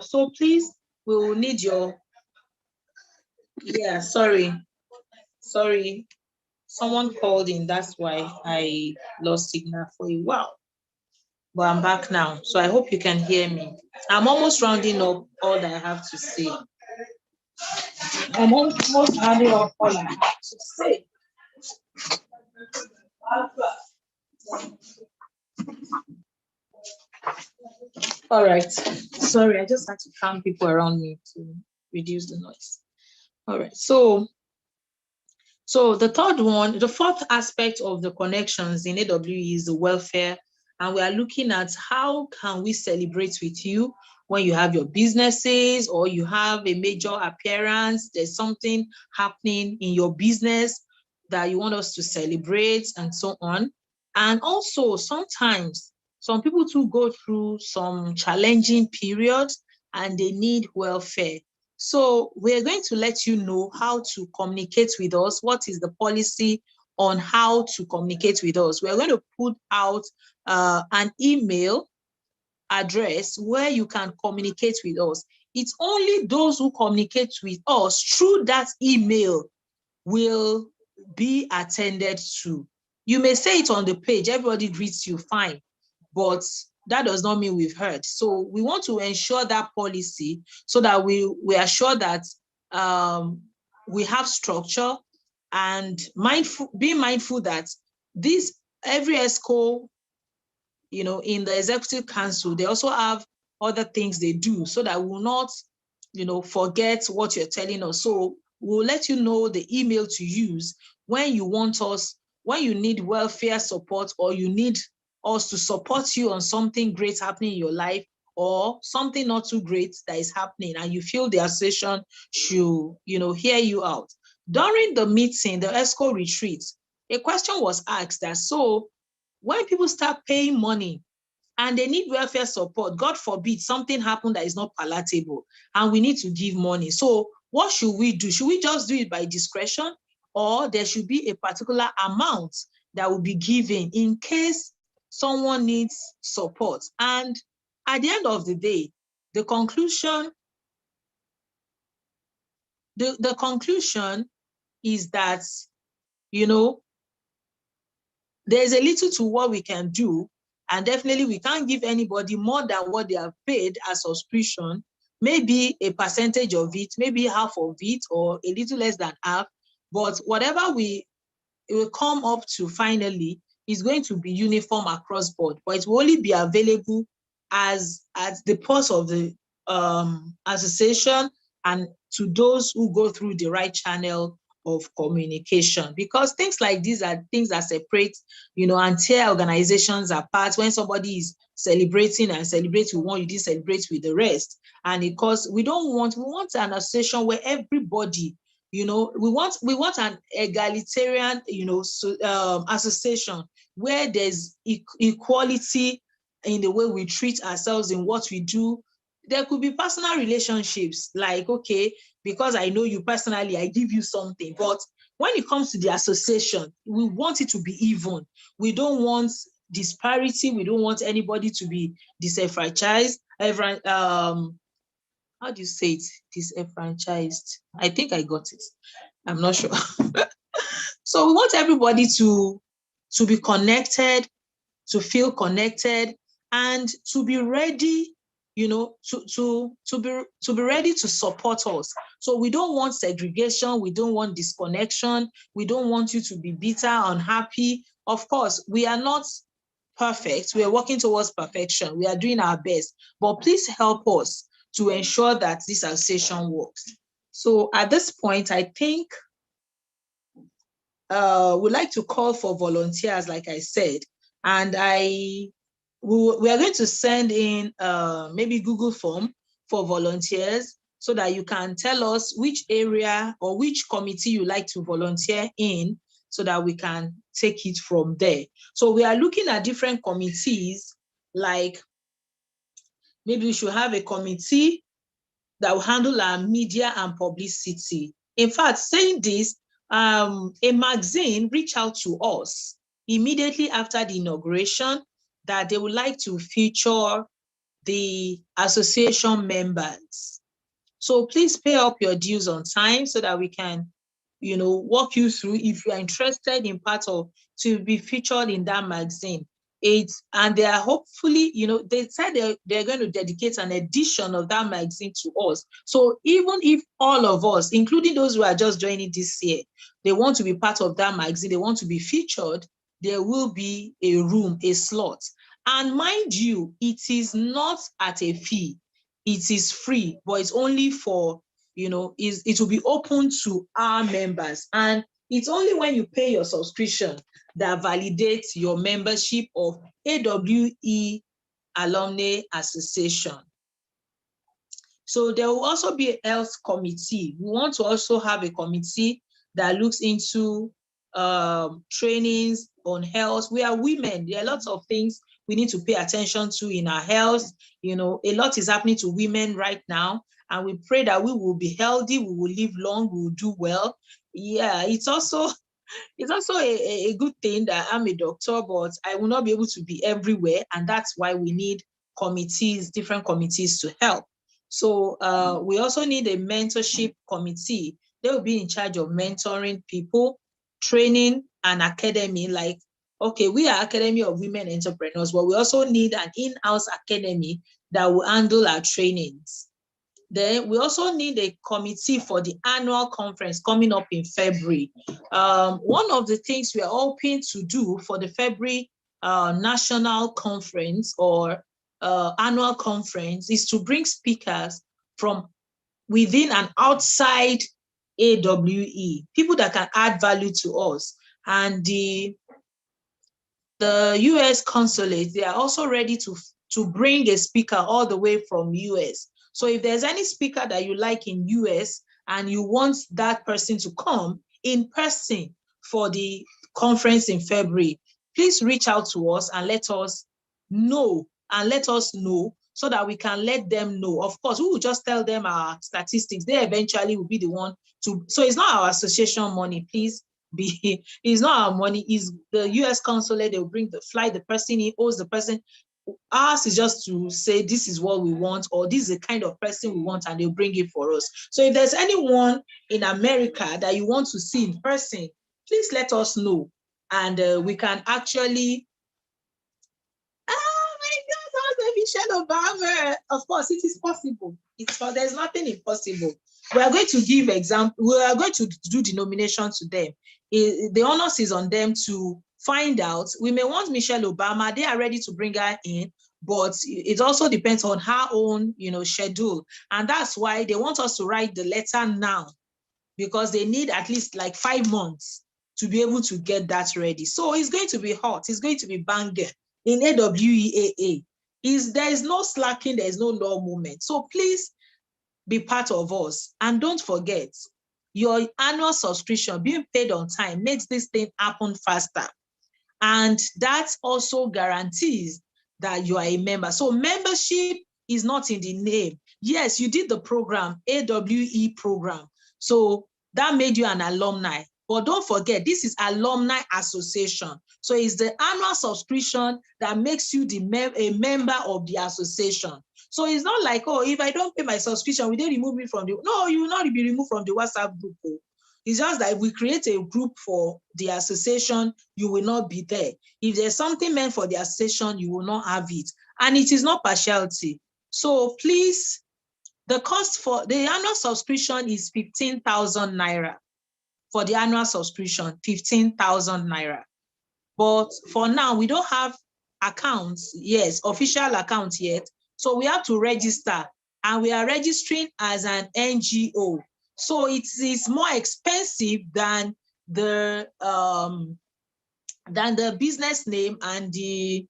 So please, we will need your, sorry. Someone called in, that's why I lost signal for a while. But I'm back now, so I hope you can hear me. I'm almost rounding up all that I have to say. I'm almost rounding off all I have to say. All right. Sorry, I just had to calm people around me to reduce the noise. All right. So the third one, the fourth aspect of the connections in AWE is the welfare. And we are looking at how can we celebrate with you when you have your businesses or you have a major appearance, there's something happening in your business that you want us to celebrate and so on. And also sometimes some people too go through some challenging periods and they need welfare. So we're going to let you know how to communicate with us. What is the policy on how to communicate with us? We're going to put out an email address where you can communicate with us. It's only those who communicate with us through that email will be attended to. You may say it on the page, everybody greets you, fine, but that does not mean we've heard. So we want to ensure that policy so that we are sure that we have structure and being mindful that every ESCO, in the executive council, they also have other things they do so that we will not, forget what you're telling us. So we'll let you know the email to use when you need welfare support or you need us to support you on something great happening in your life or something not too great that is happening and you feel the association should, hear you out. During the meeting, the ESCO retreat, a question was asked that, so when people start paying money and they need welfare support, God forbid something happened that is not palatable and we need to give money. So what should we do? Should we just do it by discretion or there should be a particular amount that will be given in case someone needs support? And at the end of the day, the conclusion is that, there's a little to what we can do, and definitely we can't give anybody more than what they have paid as subscription, maybe a percentage of it, maybe half of it, or a little less than half, but whatever we will come up to finally is going to be uniform across board, but it will only be available as at the purse of the association and to those who go through the right channel of communication, because things like these are things that separate, and tear organizations apart. When somebody is celebrating and celebrates with one, you didn't celebrate with the rest. And because we want an association where everybody, we want an egalitarian, association where there's equality in the way we treat ourselves in what we do. There could be personal relationships like, okay, because I know you personally, I give you something. But when it comes to the association, we want it to be even. We don't want disparity. We don't want anybody to be disenfranchised. How do you say it? Disenfranchised. I think I got it. I'm not sure. So we want everybody to be connected, to feel connected, and to be ready, to be ready to support us. So we don't want segregation, we don't want disconnection, we don't want you to be bitter, unhappy. Of course, we are not perfect. We are working towards perfection. We are doing our best, but please help us to ensure that this association works. So at this point, I think we'd like to call for volunteers, like I said, and we are going to send in maybe Google form for volunteers so that you can tell us which area or which committee you like to volunteer in so that we can take it from there. So we are looking at different committees, like maybe we should have a committee that will handle our media and publicity. In fact, saying this, a magazine reached out to us immediately after the inauguration that they would like to feature the association members. So please pay up your dues on time so that we can, walk you through if you are interested in part of to be featured in that magazine. and they are hopefully, they said they're going to dedicate an edition of that magazine to us. So even if all of us, including those who are just joining this year, they want to be part of that magazine, they want to be featured, there will be a room, a slot. And mind you, it is not at a fee. It is free, but it's only for, it will be open to our members. And it's only when you pay your subscription that validates your membership of AWE Alumnae Association. So there will also be a health committee. We want to also have a committee that looks into trainings on health. We are women. There are lots of things we need to pay attention to in our health. A lot is happening to women right now, and we pray that we will be healthy, we will live long, we will do well. Yeah, it's also a good thing that I'm a doctor, but I will not be able to be everywhere. And that's why we need committees, different committees to help. So we also need a mentorship committee. They will be in charge of mentoring people, training an academy. Like, okay, we are Academy of Women Entrepreneurs, but we also need an in-house academy that will handle our trainings. Then we also need a committee for the annual conference coming up in February. One of the things we are hoping to do for the February national conference or annual conference is to bring speakers from within and outside AWE, people that can add value to us. And the US consulate, they are also ready to bring a speaker all the way from US. So if there's any speaker that you like in US and you want that person to come in person for the conference in February, please reach out to us and let us know so that we can let them know. Of course, we will just tell them our statistics. They eventually will be the one to, so it's not our association money, please. It's not our money, is the US consulate. They will fly the person in, host the person. Ours is just to say this is what we want, or this is the kind of person we want, and they'll bring it for us. So if there's anyone in America that you want to see in person, please let us know, and we can actually. Oh my God, Michelle Obama! Of course, it is possible. There's nothing impossible. We are going to give example. We are going to do the nomination to them. The onus is on them to find out. We may want Michelle Obama. They are ready to bring her in, but it also depends on her own, schedule. And that's why they want us to write the letter now, because they need at least like 5 months to be able to get that ready. So it's going to be hot. It's going to be banging in AWEAA. There is no slacking. There is no law movement. So please be part of us. And don't forget, your annual subscription being paid on time makes this thing happen faster. And that also guarantees that you are a member. So membership is not in the name. Yes, you did the program, AWE program. So that made you an alumni. But don't forget, this is Alumni Association. So it's the annual subscription that makes you a member of the association. So it's not like, oh, if I don't pay my subscription, will they remove me from the... No, you will not be removed from the WhatsApp group. It's just that if we create a group for the association, you will not be there. If there's something meant for the association, you will not have it. And it is not partiality. So please, the cost for the annual subscription is 15,000 naira. For the annual subscription, 15,000 naira. But for now, we don't have accounts, yes, official accounts yet. So we have to register, and we are registering as an NGO. So it is more expensive than the business name and the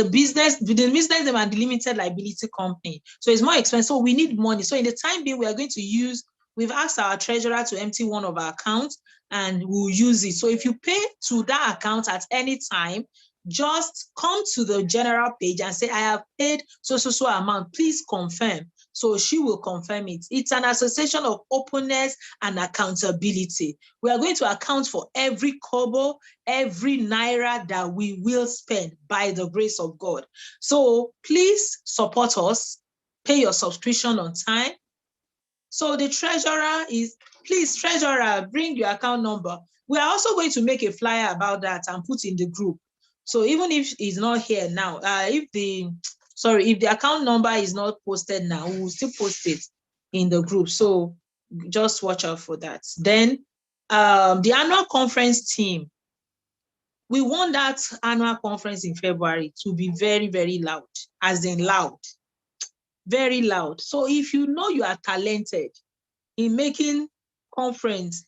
business name and the limited liability company. So it's more expensive. So we need money. So in the time being, we are going to use. We've asked our treasurer to empty one of our accounts, and we'll use it. So if you pay to that account at any time, just come to the general page and say, I have paid so amount, please confirm. So she will confirm it. It's an association of openness and accountability. We are going to account for every kobo, every naira that we will spend by the grace of God. So please support us, pay your subscription on time. So the treasurer is, please, treasurer, bring your account number. We are also going to make a flyer about that and put in the group. So even if it's not here now, if the account number is not posted now, we will still post it in the group. So just watch out for that. Then the annual conference team, we want that annual conference in February to be very, very loud, as in loud, very loud. So if you know you are talented in making conference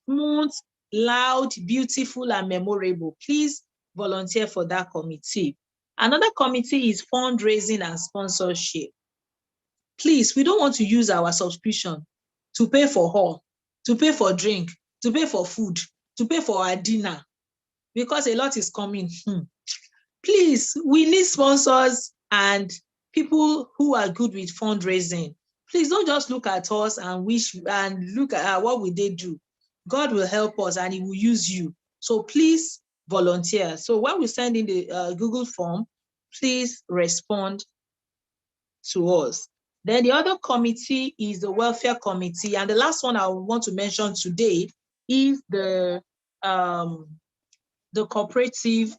smooth, loud, beautiful, and memorable, please volunteer for that committee. Another committee is fundraising and sponsorship. Please, we don't want to use our subscription to pay for hall, to pay for drink, to pay for food, to pay for our dinner, because a lot is coming. Please, we need sponsors and people who are good with fundraising. Please don't just look at us and wish and look at what will they do. God will help us and he will use you. So please volunteer. So when we send in the Google form, please respond to us. Then the other committee is the welfare committee. And the last one I want to mention today is the cooperative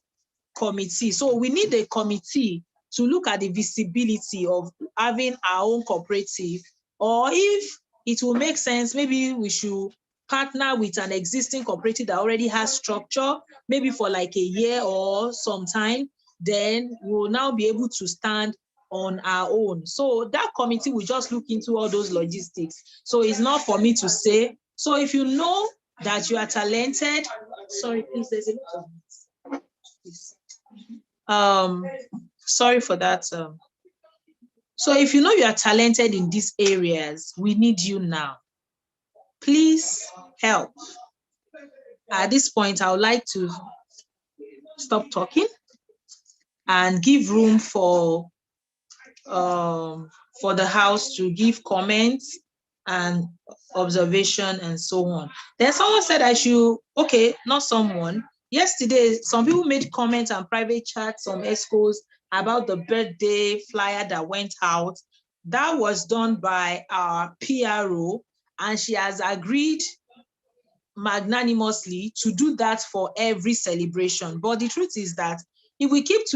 committee. So we need a committee to look at the visibility of having our own cooperative, or if it will make sense, maybe we should partner with an existing cooperative that already has structure, maybe for like a year or some time, then we'll now be able to stand on our own. So that committee will just look into all those logistics. So it's not for me to say. So if you know that you are talented, sorry, please, there's a lot of this. Sorry for that. So if you know you are talented in these areas, we need you now. Please help. At this point, I would like to stop talking and give room for the house to give comments and observation and so on. Then someone said I should, okay, not someone. Yesterday, some people made comments and private chats, some ESCOs, about the birthday flyer that went out. That was done by our PRO, and she has agreed magnanimously to do that for every celebration. But the truth is that if we keep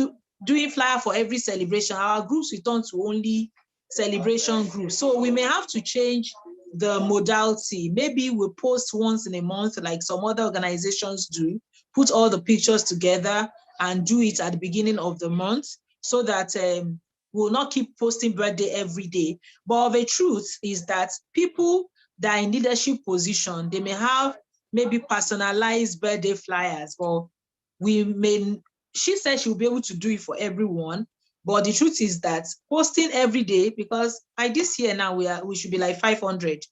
doing flyer for every celebration, our groups will turn to only celebration groups. So we may have to change the modality. Maybe we'll post once in a month, like some other organizations do, put all the pictures together and do it at the beginning of the month, so that we'll not keep posting birthday every day. But the truth is that people that are in leadership position, they may have maybe personalized birthday flyers, or she said she'll be able to do it for everyone. But the truth is that posting every day, because by this year now we should be like 500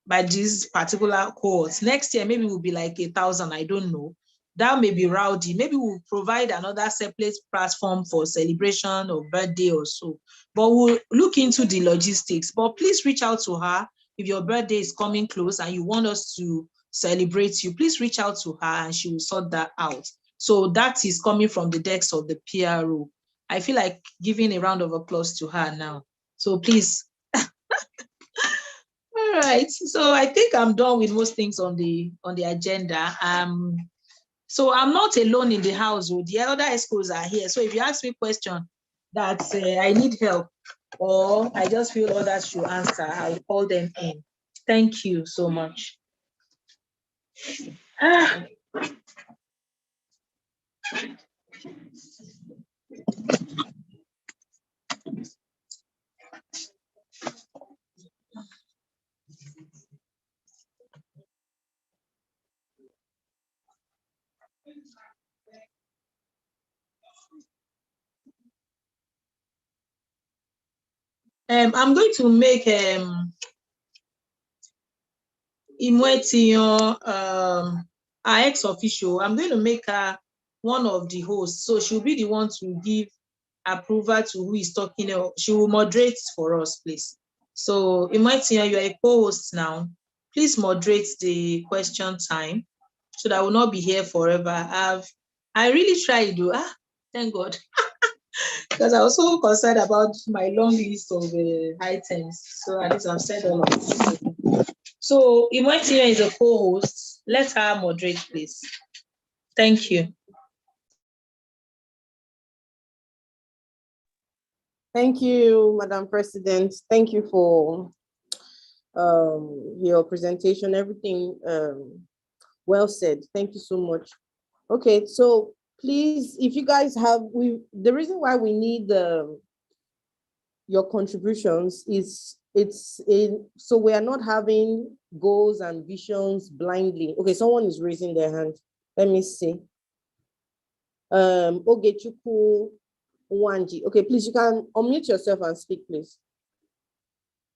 by this particular cohort. Next year maybe we'll be like 1,000. I don't know. That may be rowdy. Maybe we'll provide another separate platform for celebration or birthday or so. But we'll look into the logistics. But please reach out to her if your birthday is coming close and you want us to celebrate you. Please reach out to her and she will sort that out. So that is coming from the decks of the PRO. I feel like giving a round of applause to her now. So please. All right. So I think I'm done with most things on the agenda. So I'm not alone in the household. The other ESCOs are here. So if you ask me a question that I need help, or I just feel others should answer, I'll call them in. Thank you so much. I'm going to make Imwetinyo our ex-official. I'm going to make her one of the hosts. So she'll be the one to give approval to who is talking. She will moderate for us, please. So Imwetinyo, you are a co-host now. Please moderate the question time so that I will not be here forever. I really tried to, thank God. Because I was so concerned about my long list of items. So at least I've said all of this. So Imoitinyo is a co-host. Let her moderate, please. Thank you. Thank you, Madam President. Thank you for your presentation. Everything well said. Thank you so much. Okay, so please, if you guys have, the reason why we need your contributions is so we are not having goals and visions blindly. Okay, someone is raising their hand. Let me see. Ogechuku Wanji. Okay, please, you can unmute yourself and speak, please.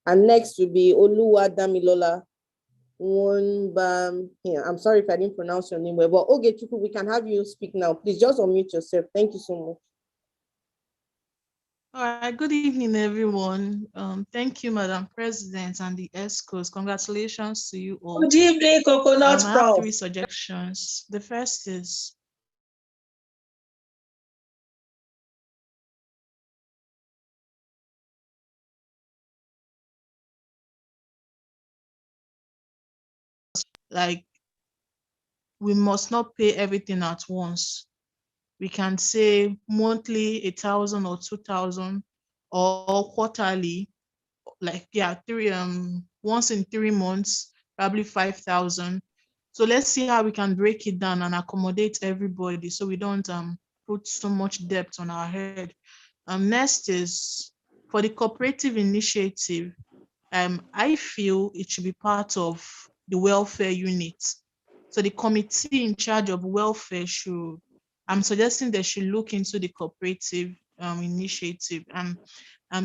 And next will be Oluwa Damilola. Here. I'm sorry if I didn't pronounce your name well, but Ogechuku, we can have you speak now. Please just unmute yourself. Thank you so much. All right, good evening, everyone. Thank you, Madam President and the ESCOs. Congratulations to you all. Good evening, Coconut I have 3 suggestions. The first is like we must not pay everything at once. We can say monthly 1,000 or 2,000 or quarterly, like once in 3 months, probably 5,000. So let's see how we can break it down and accommodate everybody so we don't put so much debt on our head. Next is for the cooperative initiative. I feel it should be part of the welfare unit. So the committee in charge of welfare I'm suggesting they should look into the cooperative initiative. And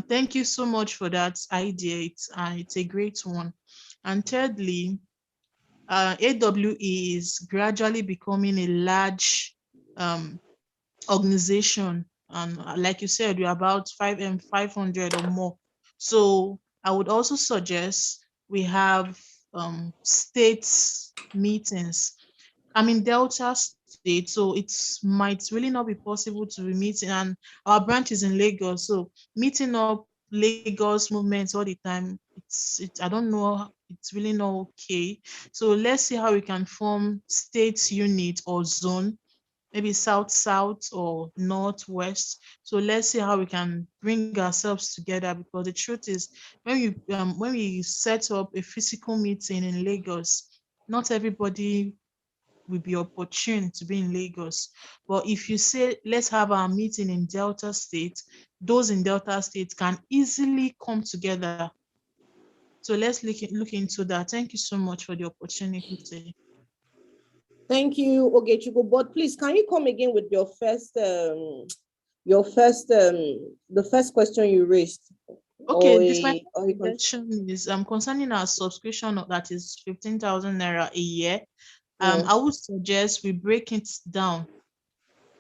thank you so much for that idea. It's a great one. And thirdly, AWE is gradually becoming a large organization. And like you said, we're about 500 or more. So I would also suggest we have state meetings. I'm in Delta State, so it might really not be possible to be meeting, and our branch is in Lagos. So meeting up Lagos movements all the time, I don't know, it's really not okay. So let's see how we can form state unit or zone, maybe south or northwest. So let's see how we can bring ourselves together, because the truth is when we set up a physical meeting in Lagos, not everybody will be opportune to be in Lagos. But if you say, let's have our meeting in Delta State, those in Delta State can easily come together. So let's look into that. Thank you so much for the opportunity. Thank you, Ogechuku. But please, can you come again with the first question you raised? Okay, my question is concerning our subscription that is 15,000 naira a year. Yes. I would suggest we break it down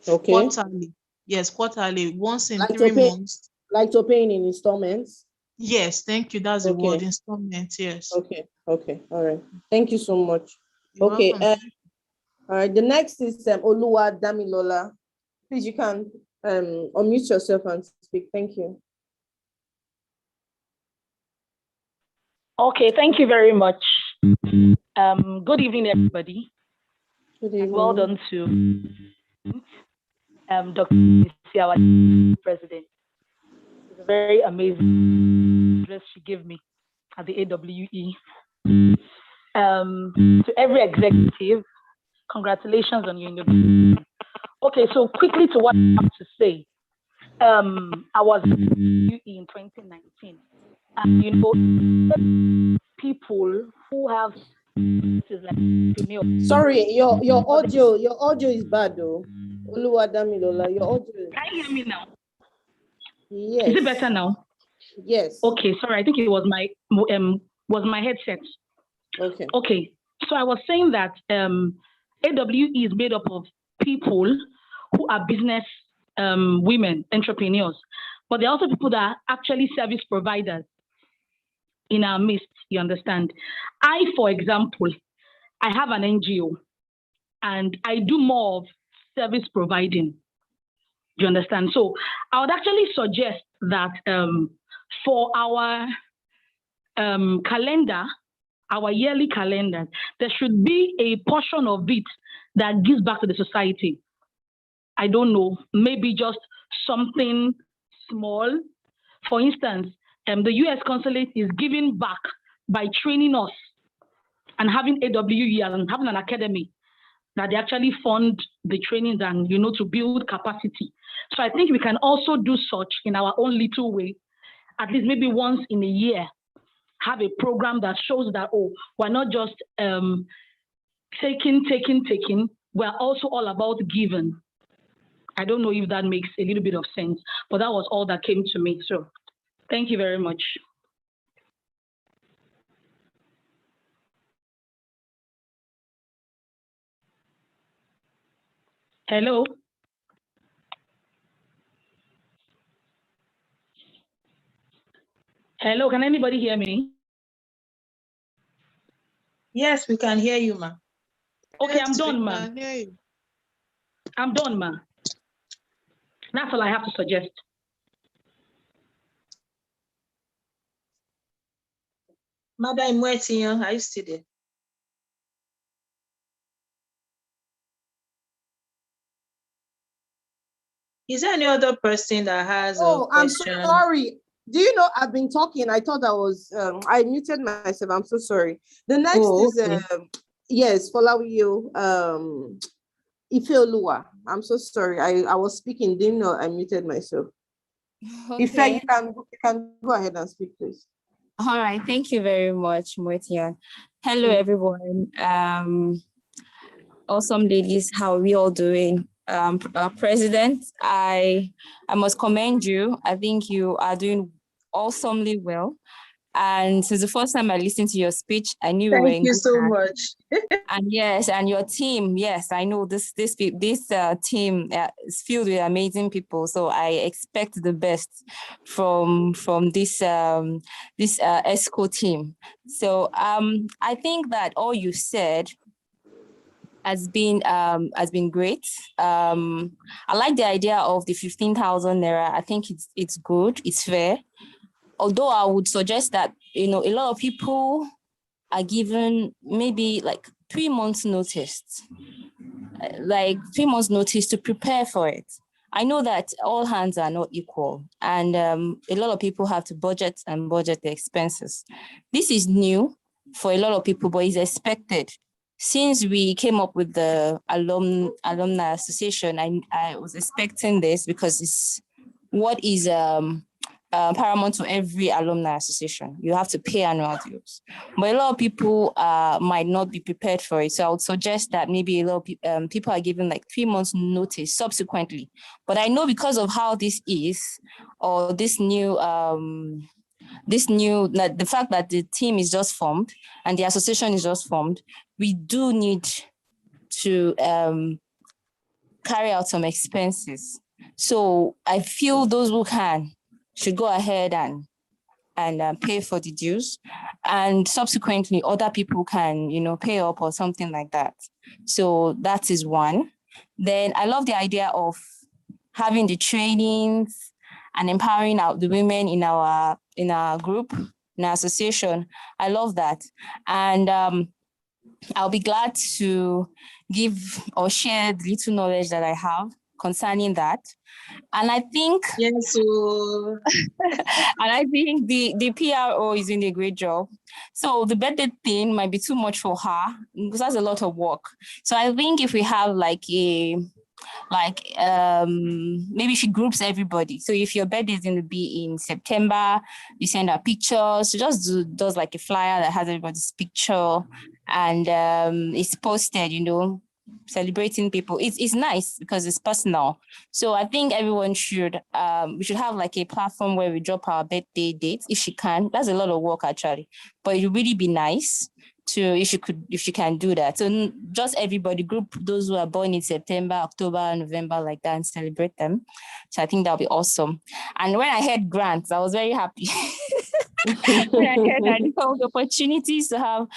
quarterly. Yes, quarterly, once in 3 months. Like to pay in installments? Yes, thank you. That's the word, installment, yes. Okay, all right. Thank you so much. You're welcome. All right, the next is Oluwa Damilola. Please, you can unmute yourself and speak. Thank you. Okay, thank you very much. Good evening, everybody. Good evening. Well done to Dr. our president. It's a very amazing address she gave me at the AWE. To every executive, congratulations on your inauguration. Okay, so quickly to what I have to say. I was in 2019, and you know, people who have like, sorry, your audio is bad though. Oluwa Damilola, your audio. Can you hear me now? Yes. Is it better now? Yes. Okay, sorry, I think it was my headset. Okay. So I was saying that AWE is made up of people who are business women, entrepreneurs, but there are also people that are actually service providers in our midst, you understand. I, for example, I have an NGO and I do more of service providing. Do you understand? So I would actually suggest that for our calendar, our yearly calendar, there should be a portion of it that gives back to the society. I don't know, maybe just something small. For instance, the US consulate is giving back by training us and having AWE and having an academy that they actually fund the trainings and, to build capacity. So I think we can also do such in our own little way, at least maybe once in a year, have a program that shows that, we're not just taking, we're also all about giving. I don't know if that makes a little bit of sense, but that was all that came to me. So thank you very much. Hello? Hello, can anybody hear me? Yes, we can hear you, ma. Okay, Yes, I'm done, we ma. can hear you. I'm done, ma. That's all I have to suggest. Madam Mwetian, are you still there? Is there any other person that has a I'm question? sorry. Do you know I've been talking? I thought I was I muted myself. I'm so sorry. The next is Okay. yes, Folawiyo Ifeoluwa. I'm so sorry. I was speaking, didn't know I muted myself. Okay. Ife, you can go ahead and speak, please. All right. Thank you very much, Motian. Hello, everyone. Awesome ladies. How are we all doing? President, I must commend you. I think you are doing awesomely well. And since the first time I listened to your speech, I knew we were in Thank you good so hands. much. And yes, and your team, yes, I know this team is filled with amazing people. So I expect the best from this ESCO team. So I think that all you said has been great. I like the idea of the 15,000 naira. I think it's good, it's fair. Although I would suggest that a lot of people are given maybe like 3 months notice, to prepare for it. I know that all hands are not equal, and a lot of people have to budget the expenses. This is new for a lot of people, but it's expected. Since we came up with the Alumnae Association, I was expecting this because it's what is paramount to every alumni association. You have to pay annual dues. But a lot of people might not be prepared for it. So I would suggest that maybe a lot of people are given like 3 months notice subsequently. But I know because of how this is, or the fact that the team is just formed and the association is just formed, we do need to carry out some expenses. So I feel those who can should go ahead and pay for the dues, and subsequently other people can pay up or something like that. So that is one. Then I love the idea of having the trainings and empowering the women in our group, in our association. I love that. And I'll be glad to give or share the little knowledge that I have concerning that. And I think yes, and I think the PRO is doing a great job. So the birthday thing might be too much for her because that's a lot of work. So I think if we have maybe she groups everybody. So if your birthday is going to be in September, you send her pictures. She just does like a flyer that has everybody's picture, and it's posted, celebrating people. It's nice because it's personal. So I think everyone should we should have like a platform where we drop our birthday dates if she can. That's a lot of work actually, but it would really be nice to if she can do that. So just everybody group those who are born in September, October, November, like that, and celebrate them. So I think that'll be awesome. And when I heard grants, I was very happy. When I heard that all the opportunities to have,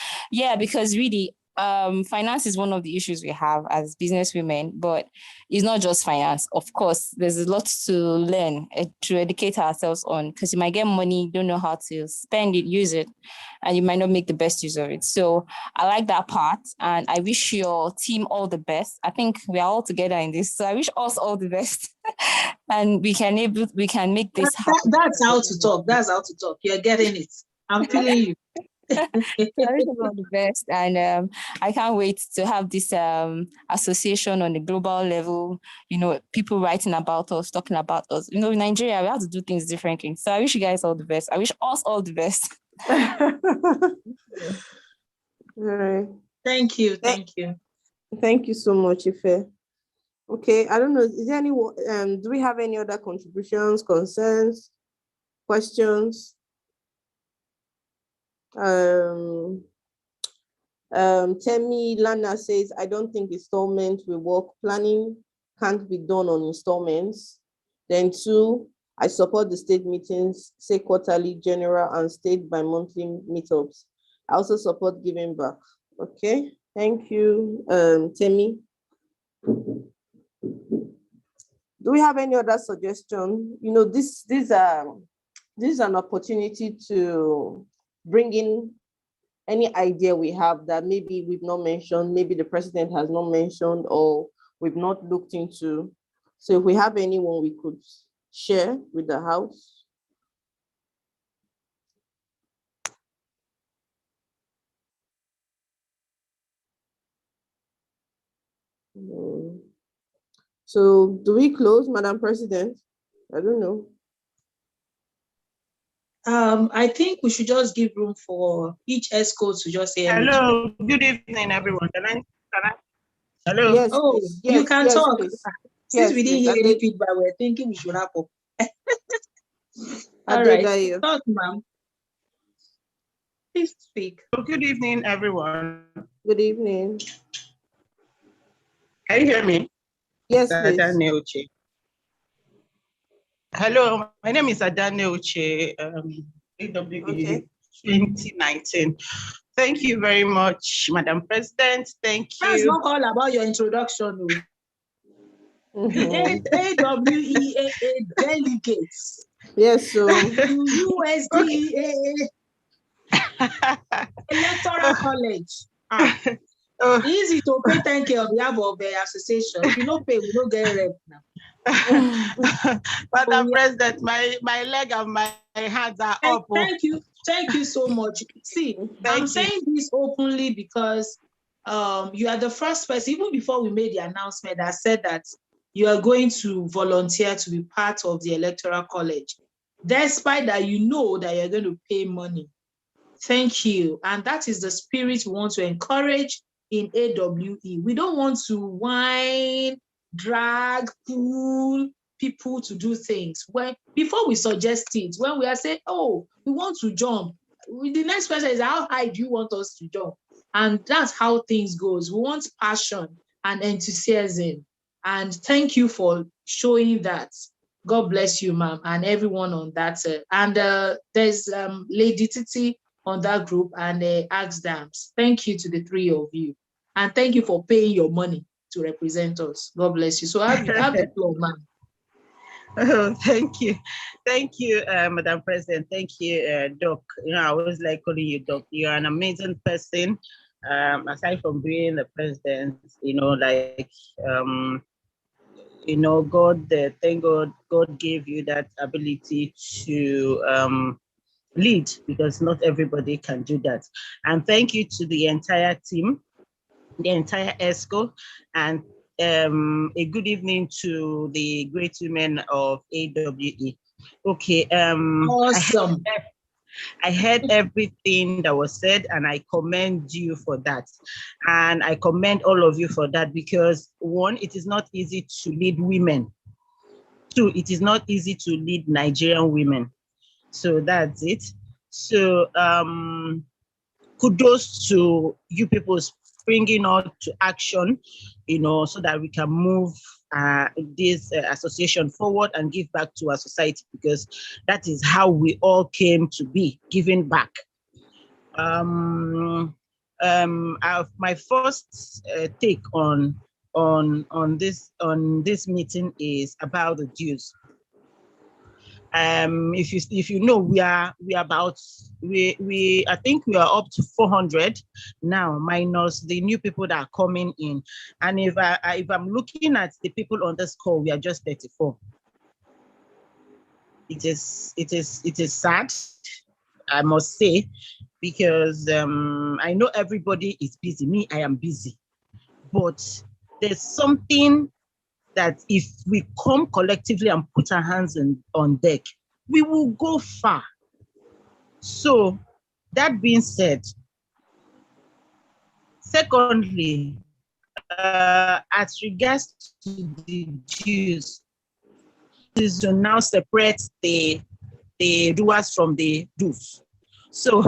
because really finance is one of the issues we have as business women, but it's not just finance. Of course, there's a lot to learn to educate ourselves on, because you might get money, don't know how to spend it, use it, and you might not make the best use of it. So I like that part, and I wish your team all the best. I think we are all together in this, so I wish us all the best, and we can make this happen. That's how to talk. That's how to talk. You're getting it. I'm feeling you. I wish you all the best, and I can't wait to have this association on the global level. You know, people writing about us, talking about us. You know, in Nigeria, we have to do things differently. So I wish you guys all the best. I wish us all the best. All right. Thank you. Thank you. Thank you so much, Ife. Okay, I don't know. Is there any? Do we have any other contributions, concerns, questions? Temi Lana says, I don't think installment will work. Planning can't be done on installments. Then 2, I support the state meetings, say quarterly, general, and state by monthly meetups. I also support giving back. Okay, thank you, Temi. Do we have any other suggestion? You know, this is an opportunity to bring in any idea we have that maybe we've not mentioned, maybe the president has not mentioned, or we've not looked into. So if we have anyone we could share with the House. So do we close, Madam President? I don't know. I think we should just give room for each ESCO to just say hello. Good evening, everyone. Can I? Hello. Yes, oh, please. you Yes, can yes, talk. please. Since Yes, we didn't please. hear any feedback, we're thinking we should wrap up. All Adedayo. right, talk, ma'am. Please speak. Good evening, everyone. Good evening. Can you hear me? Yes, please. Adane Uche. Hello, my name is Adane Uche, AWE Okay. 2019. Thank you very much, Madam President. Thank you. That's not all about your introduction. AWEAA delegates. Yes, so USDA Electoral College. Easy to pay 10K on behalf of the association. If you don't pay, we don't get rep now. Madam President, my leg and my hands are up. Thank you so much. See, I'm saying this openly because you are the first person, even before we made the announcement, that said that you are going to volunteer to be part of the Electoral College, despite that you know that you're going to pay money. Thank you. And that is the spirit we want to encourage in AWE. We don't want to whine, drag, pull people to do things. Before we suggest it, when we are saying, oh, we want to jump, the next person is, how high do you want us to jump? And that's how things goes. We want passion and enthusiasm. And thank you for showing that. God bless you, ma'am, and everyone on that. And there's Lady Titi on that group and Axe Dams. Thank you to the 3 of you. And thank you for paying your money to represent us. God bless you. So have the floor, ma'am. Oh, thank you. Thank you, Madam President. Thank you, Doc. You know, I always like calling you Doc. You're an amazing person. Aside from being the president, you know, like, you know, thank God gave you that ability to lead, because not everybody can do that. And thank you to the entire team, the entire ESCO, and a good evening to the great women of AWE. Okay. Awesome. I heard everything that was said, and I commend you for that. And I commend all of you for that, because 1, it is not easy to lead women. 2, it is not easy to lead Nigerian women. So that's it. So kudos to you people springing out to action, you know, so that we can move this association forward and give back to our society, because that is how we all came to be, giving back. my first take on this meeting is about the dues. If you know, I think we are up to 400 now, minus the new people that are coming in. And if I'm looking at the people on this call, we are just 34. It is sad, I must say, because I know everybody is busy. Me, I am busy, but there's something that if we come collectively and put our hands on deck, we will go far. So that being said, secondly, as regards to the dues, is to now separate the doers from the do's. So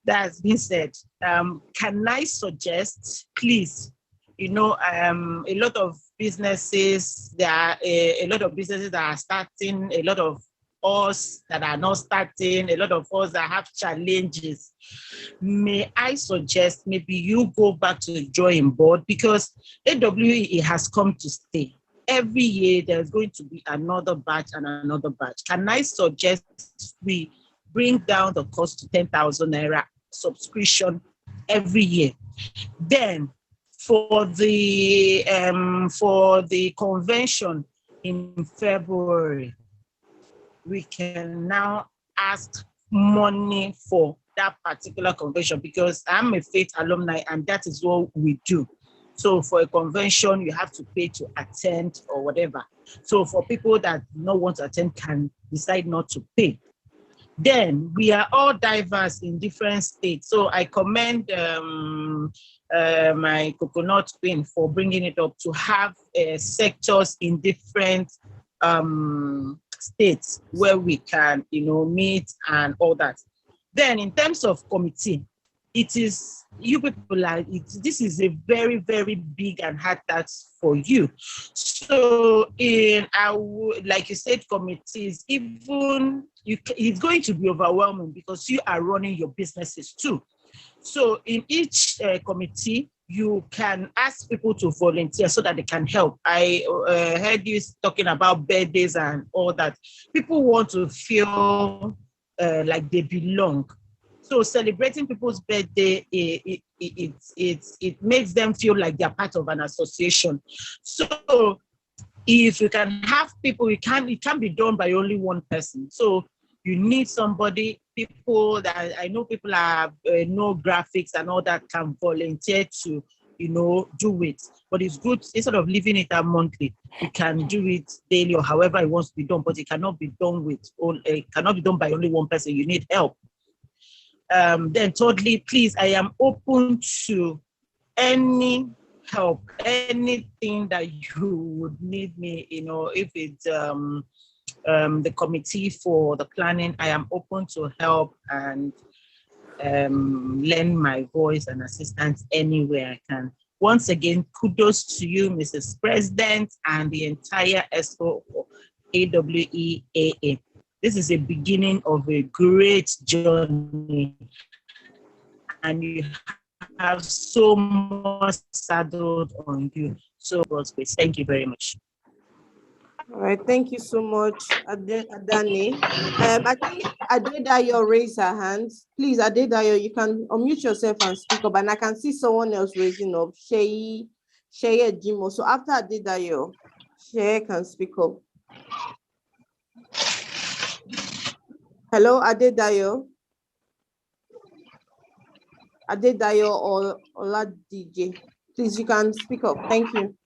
that's been said. Can I suggest, please, a lot of businesses, there are a lot of businesses that are starting, a lot of us that are not starting, a lot of us that have challenges. May I suggest maybe you go back to the drawing board, because AWE has come to stay. Every year there's going to be another batch and another batch. Can I suggest we bring down the cost to 10,000 naira subscription every year? Then for the convention in February, we can now ask money for that particular convention, because I'm a faith alumni and that is what we do. So for a convention, you have to pay to attend or whatever. So for people that do not want to attend can decide not to pay. Then we are all diverse in different states. So I commend my coconut queen for bringing it up to have sectors in different states where we can, meet and all that. Then in terms of committee, it is you people this is a very, very big and hard task for you. So like you said, committees, even it's going to be overwhelming because you are running your businesses too. So in each committee, you can ask people to volunteer so that they can help. I heard you talking about birthdays and all that. People want to feel like they belong. So celebrating people's birthday, it makes them feel like they're part of an association. So if you can have people, it can't be done by only one person. So you need somebody, people that I know people have no graphics and all that can volunteer to, do it. But it's good, instead of leaving it out monthly, you can do it daily or however it wants to be done, but it cannot be done by only one person. You need help. Then thirdly, please, I am open to any help, anything that you would need me, if it's the committee for the planning, I am open to help and lend my voice and assistance anywhere I can. Once again, kudos to you, Mrs. President, and the entire ESCO AWEAA. This is a beginning of a great journey, and you have so much saddled on you. So, God's grace. Thank you very much. All right, thank you so much, Adani. I think Adedayo raised her hands. Please, Adedayo, you can unmute yourself and speak up. And I can see someone else raising up, Sheye Jimo. So after Adedayo, Sheye can speak up. Hello, Adedayo. Adedayo or Ola DJ. Please, you can speak up. Thank you.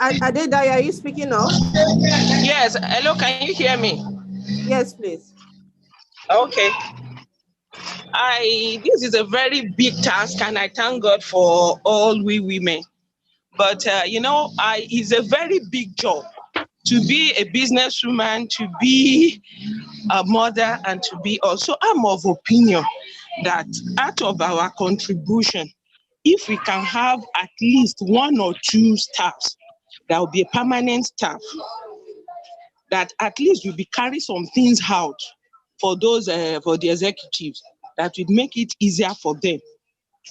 Adedayo, are you speaking up? Yes. Hello, can you hear me? Yes, please. Okay. This is a very big task, and I thank God for all we women. But it's a very big job to be a businesswoman, to be a mother, and to be also. I'm of opinion that out of our contribution, if we can have at least 1 or 2 staffs, that will be a permanent staff, that at least will be carry some things out for those for the executives, that would make it easier for them.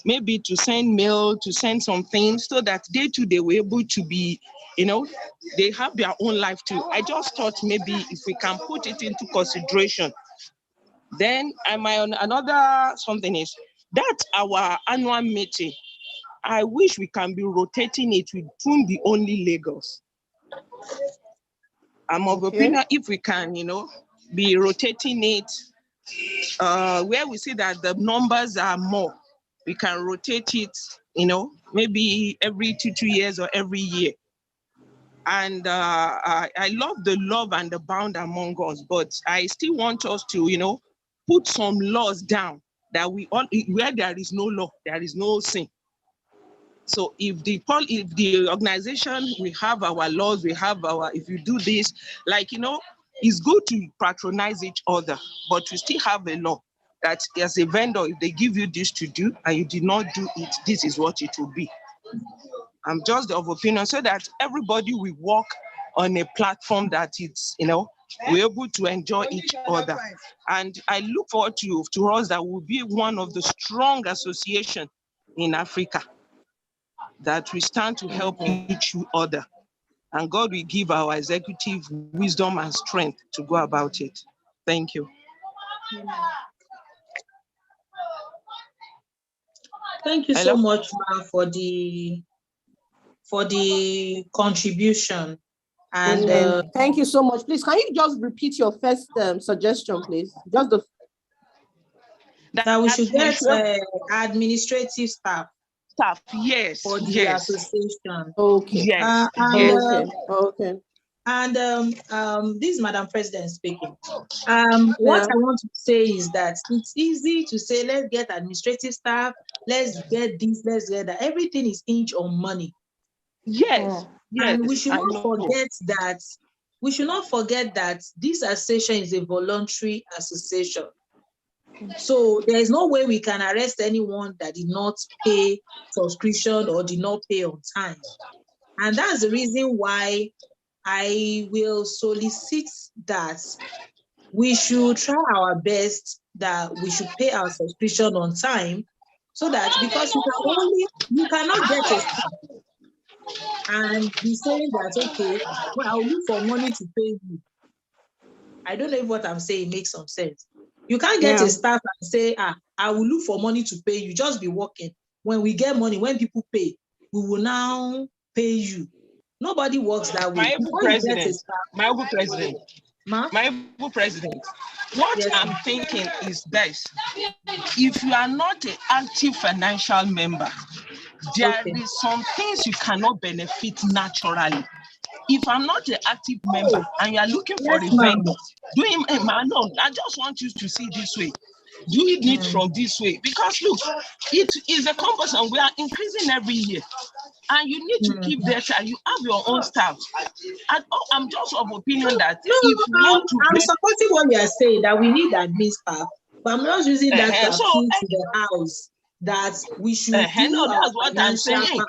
Maybe to send mail, to send some things, so that they too, they were able to be, they have their own life too. I just thought maybe if we can put it into consideration. Then another something is that our annual meeting, I wish we can be rotating it. We won't be only Lagos. I'm of opinion if we can, be rotating it, where we see that the numbers are more, we can rotate it, maybe every 2 years or every year. And I love the love and the bond among us, but I still want us to, put some laws down that where there is no law, there is no sin. So if the organization, we have our laws, if you do this, it's good to patronize each other, but we still have a law that as a vendor, if they give you this to do and you did not do it, this is what it will be. I'm just of opinion, so that everybody will work on a platform that it's, we're able to enjoy each other. And I look forward to us that will be one of the strong associations in Africa, that we stand to help each other. And God will give our executive wisdom and strength to go about it. Thank you. Thank you so much, Ma, for the contribution. And thank you so much. Please, can you just repeat your first suggestion, please? Just that we should get administrative staff. Yes. For the association. Okay. Yes. Okay. And this is Madam President speaking. What I want to say is that it's easy to say, let's get administrative staff, let's get this, let's get that. Everything is inch on money. Yes. And we should not forget that. We should not forget that this association is a voluntary association. So there is no way we can arrest anyone that did not pay subscription or did not pay on time. And that's the reason why I will solicit that we should try our best that we should pay our subscription on time, so that, because you cannot get a staff and be saying that, okay, well, I'll look for money to pay you. I don't know if what I'm saying makes some sense. You can't get a staff and say, I will look for money to pay you, just be working. When we get money, when people pay, we will now pay you. Nobody works that way. My president, what I'm thinking is this: if you are not an active financial member, there is some things you cannot benefit naturally. If I'm not an active member and you are looking for a vendor, I just want you to see this way. Do it from this way, because look, it is a compass and we are increasing every year. And you need to keep data. You have your own staff. And I'm just of opinion that I'm supporting what you are saying, that we need admin staff, but I'm not using that to appeal to the house that we should do that's what I'm saying.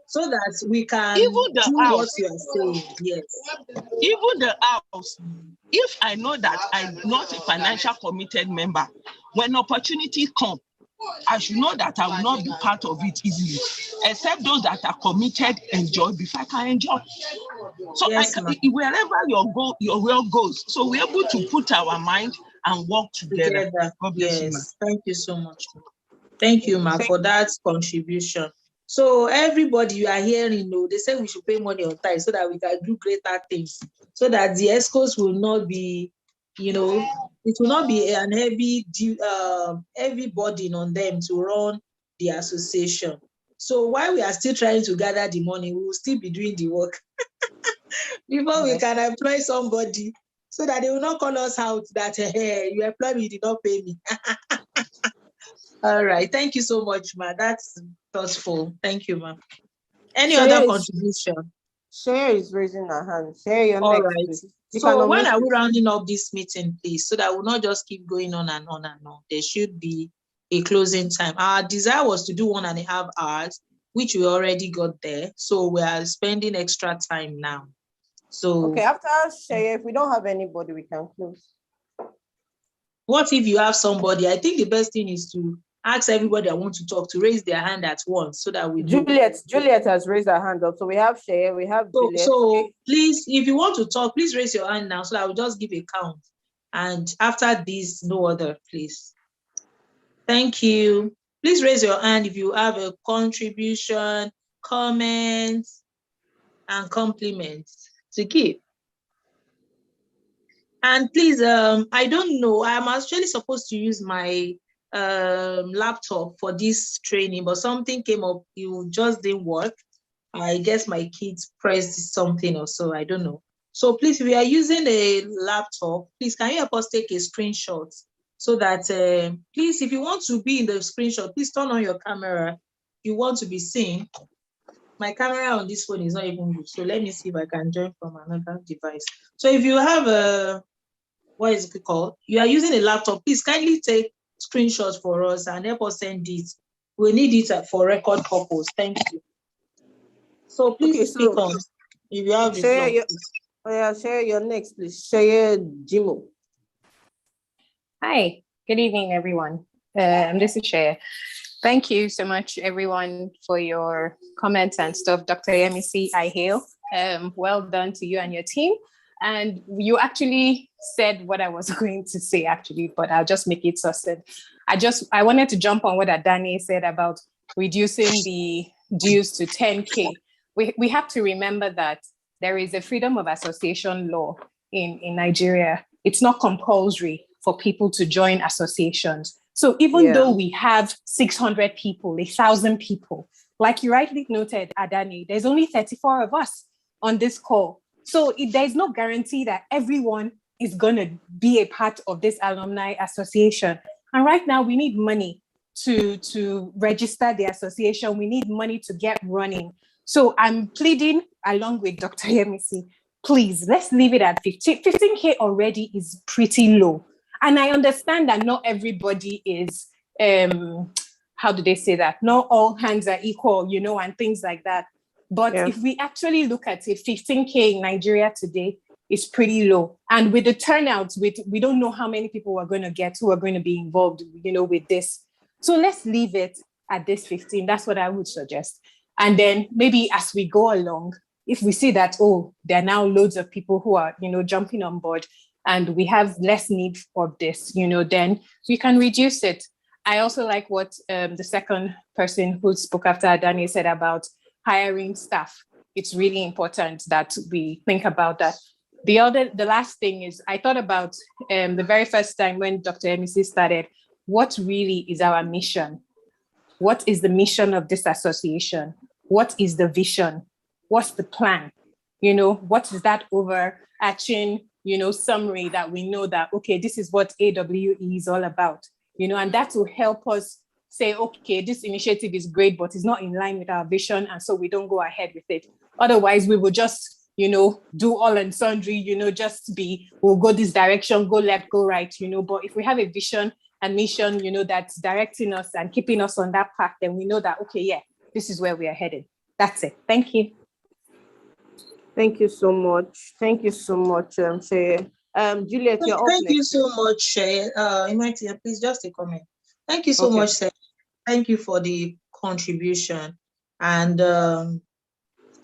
So that we can do what you are saying. Yes. Even the house, if I know that I'm not a financial committed member, when opportunity comes, I should know that I will not be part of it easily, except those that are committed enjoy before I can enjoy. So wherever your will goes, so we're able to put our mind and work together. God bless you, ma. Thank you so much. Thank you, ma, for that contribution. So everybody you are hearing, they say we should pay money on time so that we can do greater things, so that the ESCOs will not be, it will not be an heavy burden on them to run the association. So while we are still trying to gather the money, we will still be doing the work before we can employ somebody, so that they will not call us out that, hey, you employ me, you did not pay me. All right. Thank you so much, ma. That's thoughtful. Thank you, ma. Any other contribution? Share is raising her hand. Share your All next, right. please. So when are we rounding up this meeting, please, so that we'll not just keep going on and on and on? There should be a closing time. Our desire was to do 1.5 hours, which we already got there. So we are spending extra time now. So okay, after Sheye, if we don't have anybody, we can close. What if you have somebody? I think the best thing is to ask everybody that want to talk to raise their hand at once so that we know. Juliet has raised her hand up. So we have Sheye, we have Juliet. So please, if you want to talk, please raise your hand now so that I will just give a count. And after this, no other, please. Thank you. Please raise your hand if you have a contribution, comment, and compliment to give. And please, I don't know, I'm actually supposed to use my laptop for this training, but something came up, it just didn't work. I guess my kids pressed something or so, I don't know. So please, if we are using a laptop, please can you help us take a screenshot so that, please, if you want to be in the screenshot, please turn on your camera. If you want to be seen. My camera on this phone is not even good. So let me see if I can join from another device. So if you have a, what is it called? You are using a laptop, please kindly take screenshots for us and help us send it. We need it for record purpose. Thank you. So please speak on if you have the floor. Share your next, please. Share Jimo. Hi, good evening, everyone. This is Share. Thank you so much, everyone, for your comments and stuff. Dr. Yemisi, I hail. Well done to you and your team. And you actually said what I was going to say, actually, but I'll just make it succinct. I wanted to jump on what Adani said about reducing the dues to 10K. We have to remember that there is a freedom of association law in Nigeria. It's not compulsory for people to join associations. So even though we have 600 people, 1,000 people, like you rightly noted, Adani, there's only 34 of us on this call. So there's no guarantee that everyone is going to be a part of this alumni association. And right now we need money to register the association. We need money to get running. So I'm pleading along with Dr. Yemisi, please, let's leave it at 15K already is pretty low. And I understand that not everybody is, how do they say that? Not all hands are equal, and things like that. But if we actually look at it, 15K in Nigeria today is pretty low. And with the turnouts, we don't know how many people we're going to get who are going to be involved, with this. So let's leave it at this 15. That's what I would suggest. And then maybe as we go along, if we see that, there are now loads of people who are, jumping on board and we have less need for this, then we can reduce it. I also like what the second person who spoke after Adani said about hiring staff. It's really important that we think about that. The last thing is, I thought about the very first time when Dr. Emisi started, what really is our mission? What is the mission of this association? What is the vision? What's the plan? What is that overarching, summary that we know that, okay, this is what AWE is all about, and that will help us say, okay, this initiative is great, but it's not in line with our vision. And so we don't go ahead with it. Otherwise, we will just, do all and sundry, we'll go this direction, go left, go right, but if we have a vision and mission, that's directing us and keeping us on that path, then we know that, okay, yeah, this is where we are headed. That's it. Thank you. Thank you so much. Thank you so much, Sheye. Juliet, you're up Thank next. you so much, Sheye. Please, just a comment. Thank you so much, Sheye. Thank you for the contribution. And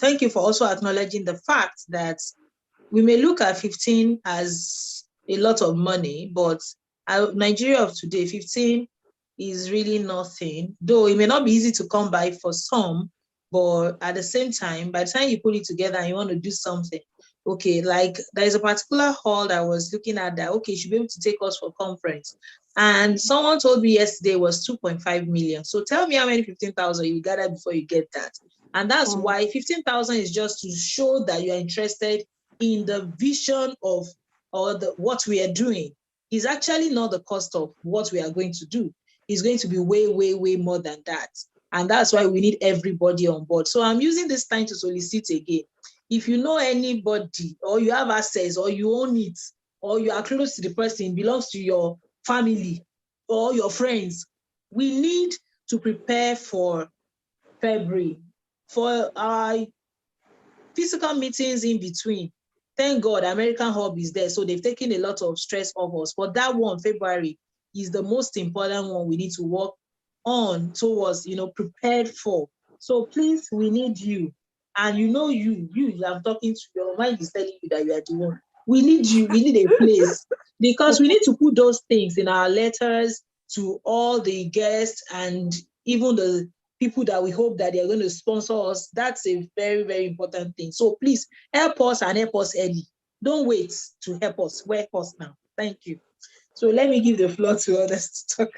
thank you for also acknowledging the fact that we may look at 15 as a lot of money, but Nigeria of today, 15 is really nothing. Though it may not be easy to come by for some, but at the same time, by the time you put it together and you want to do something, okay, like there is a particular hall that I was looking at that, okay, you should be able to take us for conference. And someone told me yesterday was 2.5 million. So tell me how many 15,000 you gather before you get that. And that's why 15,000 is just to show that you are interested in the vision of what we are doing. It's actually not the cost of what we are going to do. It's going to be way, way, way more than that. And that's why we need everybody on board. So I'm using this time to solicit again. If you know anybody, or you have access, or you own it, or you are close to the person, belongs to your family or your friends, we need to prepare for February, for our physical meetings in between. Thank God American Hub is there, so they've taken a lot of stress off us. But that one, February, is the most important one we need to work on towards, prepared for. So please, we need you. And I'm talking to your mind is telling you that you are the one. We need you, we need a place, because we need to put those things in our letters to all the guests and even the people that we hope that they're going to sponsor us. That's a very, very important thing. So please help us and help us early. Don't wait to help us. Help us now. Thank you. So let me give the floor to others to talk.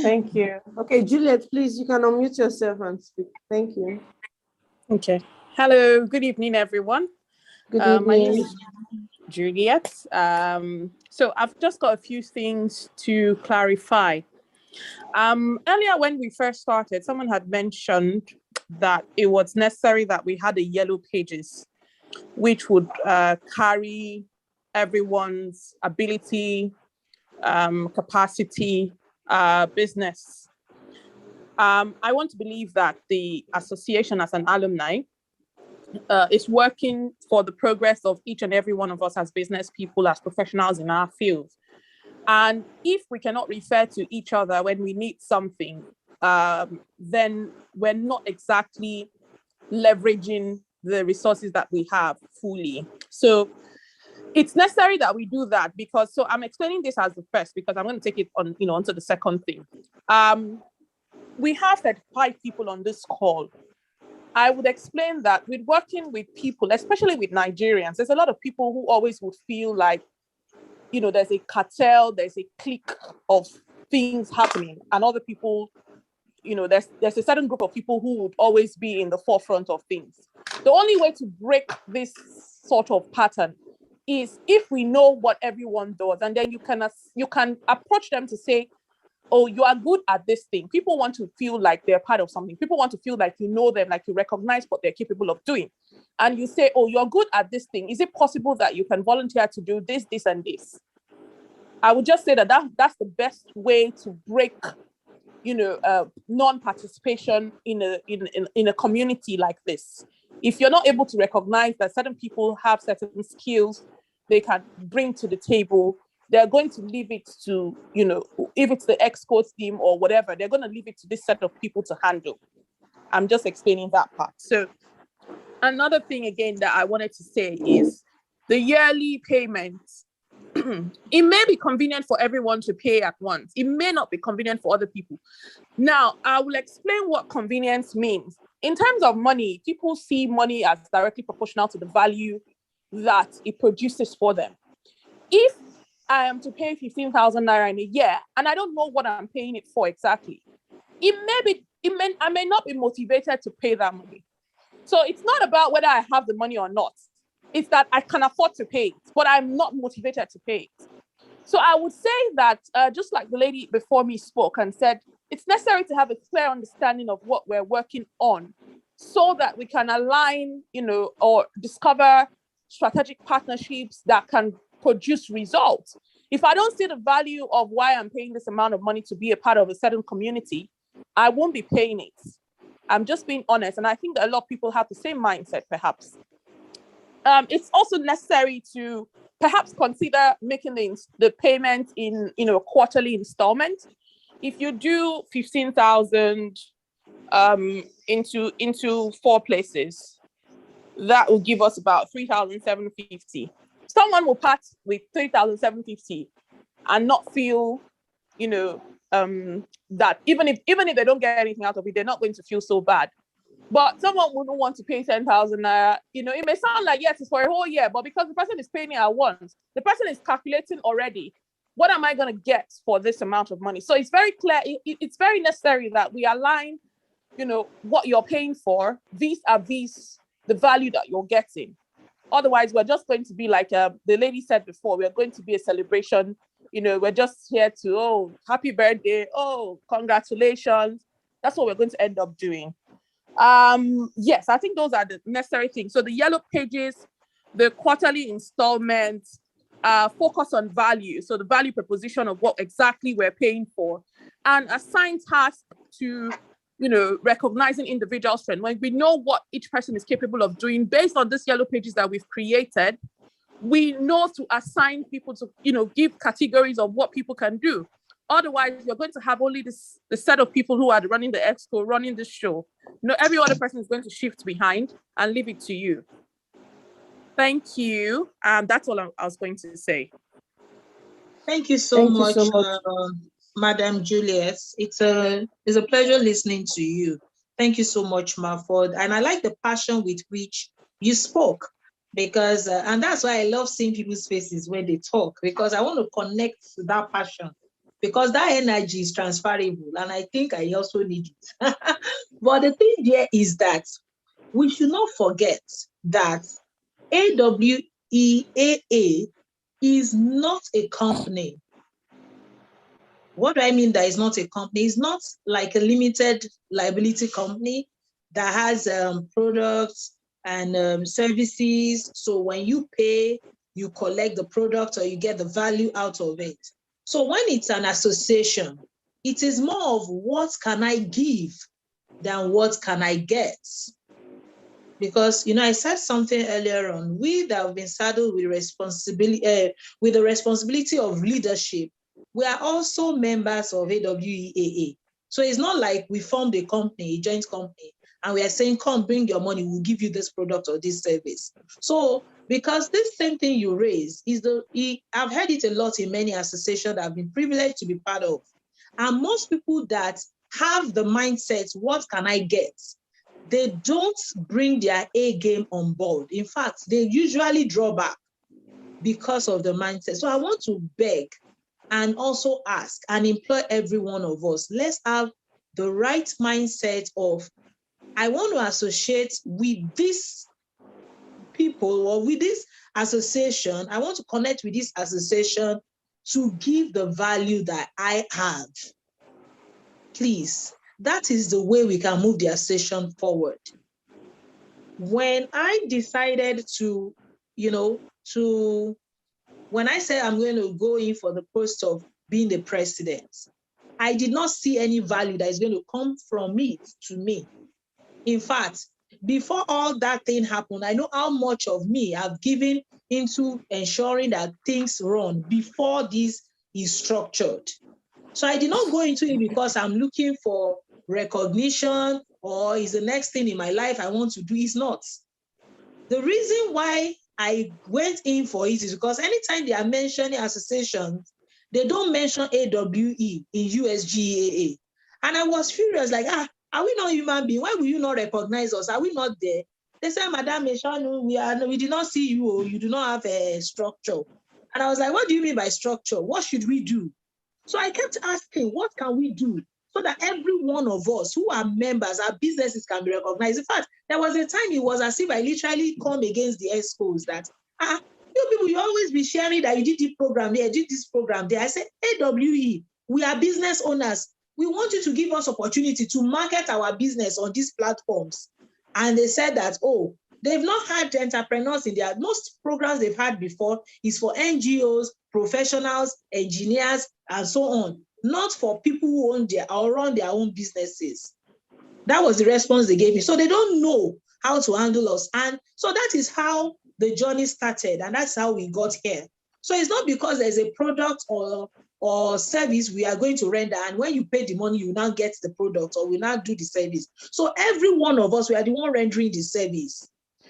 Thank you. Okay, Juliet, please, you can unmute yourself and speak. Thank you. Okay. Hello, good evening, everyone. Good evening. My name is Juliet. So I've just got a few things to clarify. Earlier when we first started, someone had mentioned that it was necessary that we had the yellow pages, which would carry everyone's ability, capacity, business. I want to believe that the association as an alumni is working for the progress of each and every one of us as business people, as professionals in our field. And if we cannot refer to each other when we need something, then we're not exactly leveraging the resources that we have fully. So it's necessary that we do that, because, so I'm explaining this as the first, because I'm going to take it on, onto the second thing. We have 35 people on this call. I would explain that with working with people, especially with Nigerians, there's a lot of people who always would feel like, there's a cartel, there's a clique of things happening, and other people, there's a certain group of people who would always be in the forefront of things. The only way to break this sort of pattern is if we know what everyone does, and then you can approach them to say, oh, you are good at this thing. People want to feel like they're part of something. People want to feel like you know them, like you recognize what they're capable of doing. And you say, oh, you're good at this thing. Is it possible that you can volunteer to do this, this, and this? I would just say that's the best way to break, non-participation in a community like this. If you're not able to recognize that certain people have certain skills they can bring to the table, they're going to leave it to, if it's the exco team or whatever, they're going to leave it to this set of people to handle. I'm just explaining that part. So another thing again that I wanted to say is the yearly payments. It may be convenient for everyone to pay at once. It may not be convenient for other people. Now, I will explain what convenience means. In terms of money, people see money as directly proportional to the value that it produces for them. If I am to pay 15,000 naira in a year, and I don't know what I'm paying it for exactly, I may not be motivated to pay that money. So it's not about whether I have the money or not. It's that I can afford to pay it, but I'm not motivated to pay it. So I would say that just like the lady before me spoke and said, it's necessary to have a clear understanding of what we're working on so that we can align, or discover strategic partnerships that can produce results. If I don't see the value of why I'm paying this amount of money to be a part of a certain community, I won't be paying it. I'm just being honest. And I think that a lot of people have the same mindset, perhaps. It's also necessary to perhaps consider making the payment in a quarterly installment. If you do 15,000 into 4 places, that will give us about 3,750. Someone will part with 3,750 and not feel, that even if they don't get anything out of it, they're not going to feel so bad. But someone wouldn't want to pay 10,000 naira. It may sound like, yes, it's for a whole year, but because the person is paying it at once, the person is calculating already, what am I going to get for this amount of money? So it's very clear, it's very necessary that we align, what you're paying for vis-a-vis the value that you're getting. Otherwise, we're just going to be like the lady said before, we're going to be a celebration. We're just here to, oh, happy birthday, oh, congratulations. That's what we're going to end up doing. Yes, I think those are the necessary things. So the yellow pages, the quarterly installments, focus on value. So the value proposition of what exactly we're paying for. and assign tasks to, recognizing individual strength. When we know what each person is capable of doing based on these yellow pages that we've created, we know to assign people to, give categories of what people can do. Otherwise, you're going to have only the set of people who are running the expo, running the show. Every other person is going to shift behind and leave it to you. Thank you. That's all I was going to say. Thank you so much, Madam Juliet. It's a pleasure listening to you. Thank you so much, Marford. And I like the passion with which you spoke, because, and that's why I love seeing people's faces when they talk, because I want to connect to that passion, because that energy is transferable, and I think I also need it. But the thing there is that we should not forget that AWEAA is not a company. What do I mean that it's not a company? It's not like a limited liability company that has products and services. So when you pay, you collect the product or you get the value out of it. So when it's an association, it is more of what can I give than what can I get. Because, I said something earlier on, we that have been saddled with with the responsibility of leadership, we are also members of AWEAA. So it's not like we formed a company, a joint company, and we are saying, come, bring your money, we'll give you this product or this service. So, because this same thing you raise is I've heard it a lot in many associations that I've been privileged to be part of. And most people that have the mindset, what can I get? They don't bring their A game on board. In fact, they usually draw back because of the mindset. So I want to beg and also ask and implore every one of us, let's have the right mindset of, I want to associate with these people or with this association. I want to connect with this association to give the value that I have. Please. That is the way we can move the association forward. When I decided to, when I said I'm going to go in for the post of being the president, I did not see any value that is going to come from it to me. In fact, before all that thing happened, I know how much of me I've given into ensuring that things run before this is structured. So I did not go into it because I'm looking for recognition or is the next thing in my life I want to do. Is not. The reason why I went in for it is because anytime they are mentioning associations, they don't mention AWE in USGAA. And I was furious, like, are we not human beings? Why will you not recognize us? Are we not there? They said, Madam Meshanu, we did not see you, or you do not have a structure. And I was like, what do you mean by structure? What should we do? So I kept asking, what can we do so that every one of us who are members, our businesses can be recognized? In fact, there was a time it was as if I literally come against the ESCOs that, you people, you always be sharing that you did this program there, did this program there. I said, AWE, we are business owners. We want you to give us opportunity to market our business on these platforms. And they said that, they've not had entrepreneurs in their, most programs they've had before is for NGOs, professionals, engineers, and so on, not for people who own or run their own businesses. That was the response they gave me. So they don't know how to handle us. And so that is how the journey started, and that's how we got here. So it's not because there's a product or service we are going to render, and when you pay the money, you now get the product or we now do the service. So every one of us, we are the one rendering the service.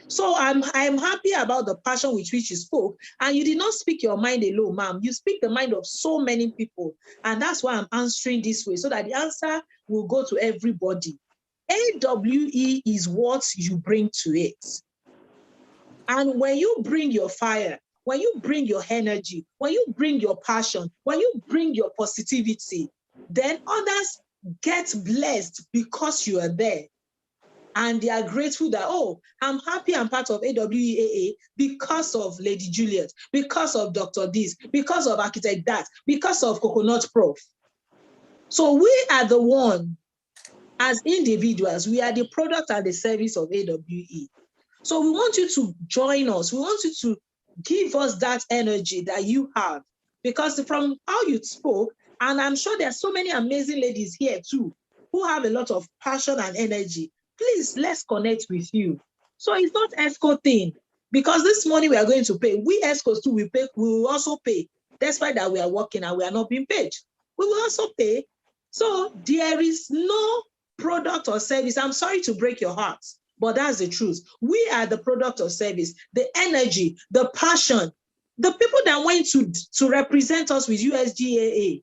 So I'm happy about the passion with which you spoke, and you did not speak your mind alone, ma'am. You speak the mind of so many people, and that's why I'm answering this way, so that the answer will go to everybody. AWE is what you bring to it. And when you bring your fire, when you bring your energy, when you bring your passion, when you bring your positivity, then others get blessed because you are there. And they are grateful that, I'm happy I'm part of AWEAA because of Lady Juliet, because of Dr. This, because of Architect that, because of Coconut Prof. So we are the one, as individuals, we are the product and the service of AWE. So we want you to join us. We want you to give us that energy that you have. Because from how you spoke, And I'm sure there are so many amazing ladies here too, who have a lot of passion and energy. Please, let's connect with you. So it's not ESCO thing, because this money we are going to pay, we ESCOs too, we will also pay, despite that we are working and we are not being paid. We will also pay. So there is no product or service. I'm sorry to break your heart, but that's the truth. We are the product or service, the energy, the passion, the people that went to represent us with USGAA.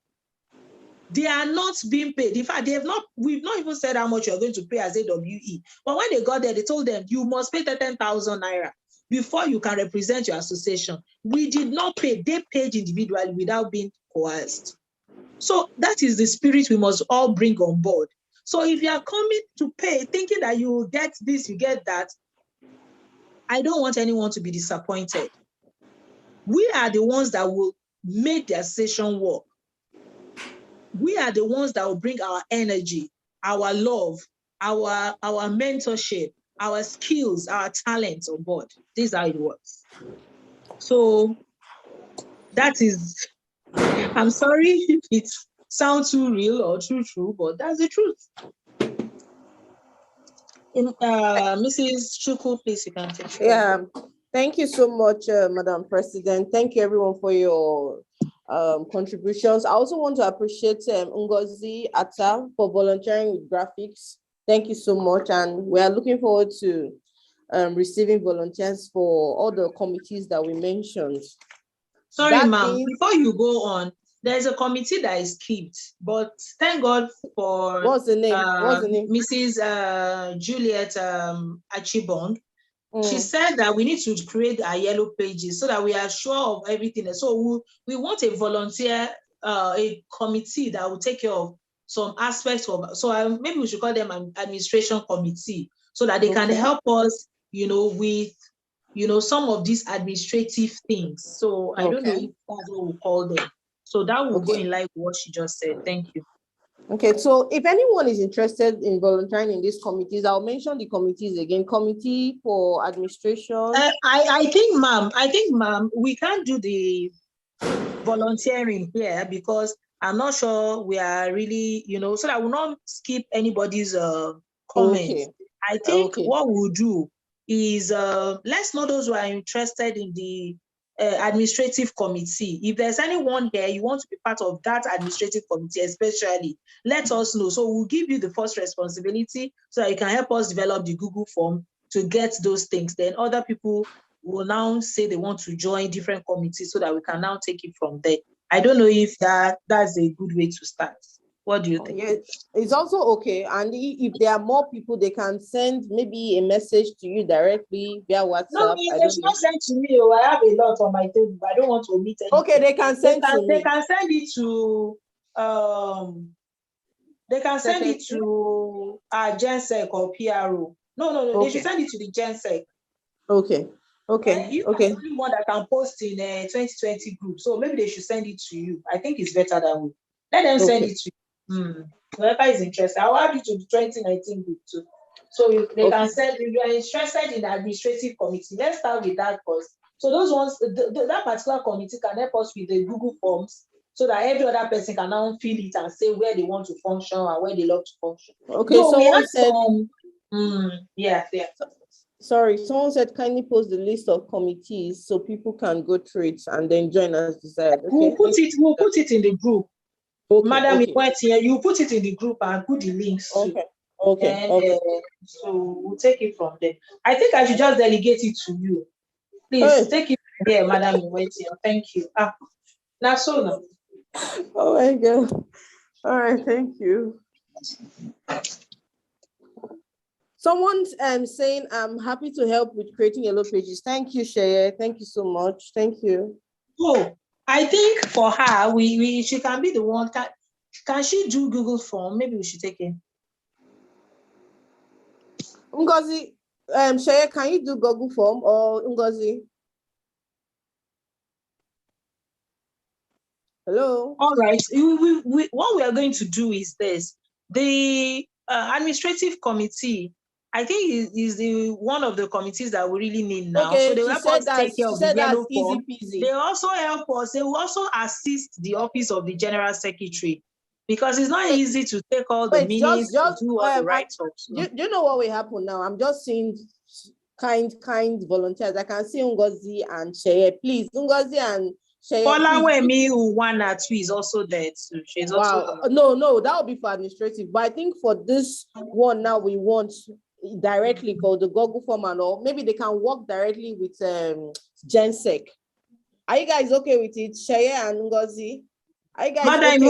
They are not being paid. In fact, we've not even said how much you're going to pay as AWE. But when they got there, they told them, you must pay 10,000 naira before you can represent your association. We did not pay. They paid individually without being coerced. So that is the spirit we must all bring on board. So if you are coming to pay, thinking that you will get this, you get that, I don't want anyone to be disappointed. We are the ones that will make the association work. We are the ones that will bring our energy, our love, our mentorship, our skills, our talents on board. This is how it works. So that is, I'm sorry if it sounds too real or too true, but that's the truth. Mrs. Chuku, please, you can take it. Yeah, thank you so much, Madam President. Thank you everyone for your contributions. I also want to appreciate Ngozi Atta for volunteering with graphics. Thank you so much, and we are looking forward to receiving volunteers for all the committees that we mentioned. Sorry, ma'am, before you go on, there's a committee that is kept, but thank God for what's the name? Mrs. Juliet Achibong. She said that we need to create our yellow pages so that we are sure of everything. So we want a volunteer, a committee that will take care of some aspects of, so maybe we should call them an administration committee so that they can help us, with, some of these administrative things. So I don't know if that's what we'll call them. So that will go in line with what she just said. Thank you. Okay, so if anyone is interested in volunteering in these committees, I'll mention the committees again. Committee for administration. I think, ma'am, we can't do the volunteering here because I'm not sure we are really, so that we'll not skip anybody's comments. I think what we'll do is let's know those who are interested in the administrative committee. If there's anyone there, you want to be part of that administrative committee, especially, let us know. So we'll give you the first responsibility so that you can help us develop the Google form to get those things. Then other people will now say they want to join different committees so that we can now take it from there. I don't know if that's a good way to start. What do you think? Yeah, it's also okay. And if there are more people, they can send maybe a message to you directly via WhatsApp. No, they should not send to me. I have a lot on my table, but I don't want to omit anything. Okay, they can send to me. They can send it to GenSec or PRO. No. They should send it to the GenSec. Okay. You are the only one that can post in a 2020 group. So maybe they should send it to you. I think it's better that way. Let them send it to you. Whoever is interested, I'll add you to the 2019 group too. So they can send, if you are interested in the administrative committee, let's start with that first. So those ones, that particular committee can help us with the Google Forms so that every other person can now fill it and say where they want to function and where they love to function. Okay, so we have some, Sorry, someone said kindly post the list of committees so people can go through it and then join us desired. Okay? We'll put it in the group. Madam, you put it in the group and put the links too. Okay. So we'll take it from there. I think I should just delegate it to you. Please take it from there, Madam. Thank you. Now. Oh my God. All right, thank you. Someone's saying I'm happy to help with creating yellow pages. Thank you, Sheye. Thank you so much. Thank you. Oh, I think for her, she can be the one. Can she do Google form? Maybe we should take it. Ngozi, Sheye, can you do Google form or Ngozi? Hello. All right. What we are going to do is this: the administrative committee. I think is the one of the committees that we really need now. Okay, So they will she help said us that, take care she of the said that's yellow easy form. peasy. They also help us. They will also assist the office of the general secretary, because it's not easy to take all the Wait, minutes, to do all the write-ups. do you know what will happen now? I'm just seeing kind volunteers. I can see Ngozi and Sheye. Please, Ngozi and Sheye. Folawemi Uwana is also there too. She's Wow. also No, that would be for administrative. But I think for this one now, we want directly for the Google form and all. Maybe they can work directly with GenSec. Are you guys okay with it, Sheye and Ngozi? Are you guys Madam okay?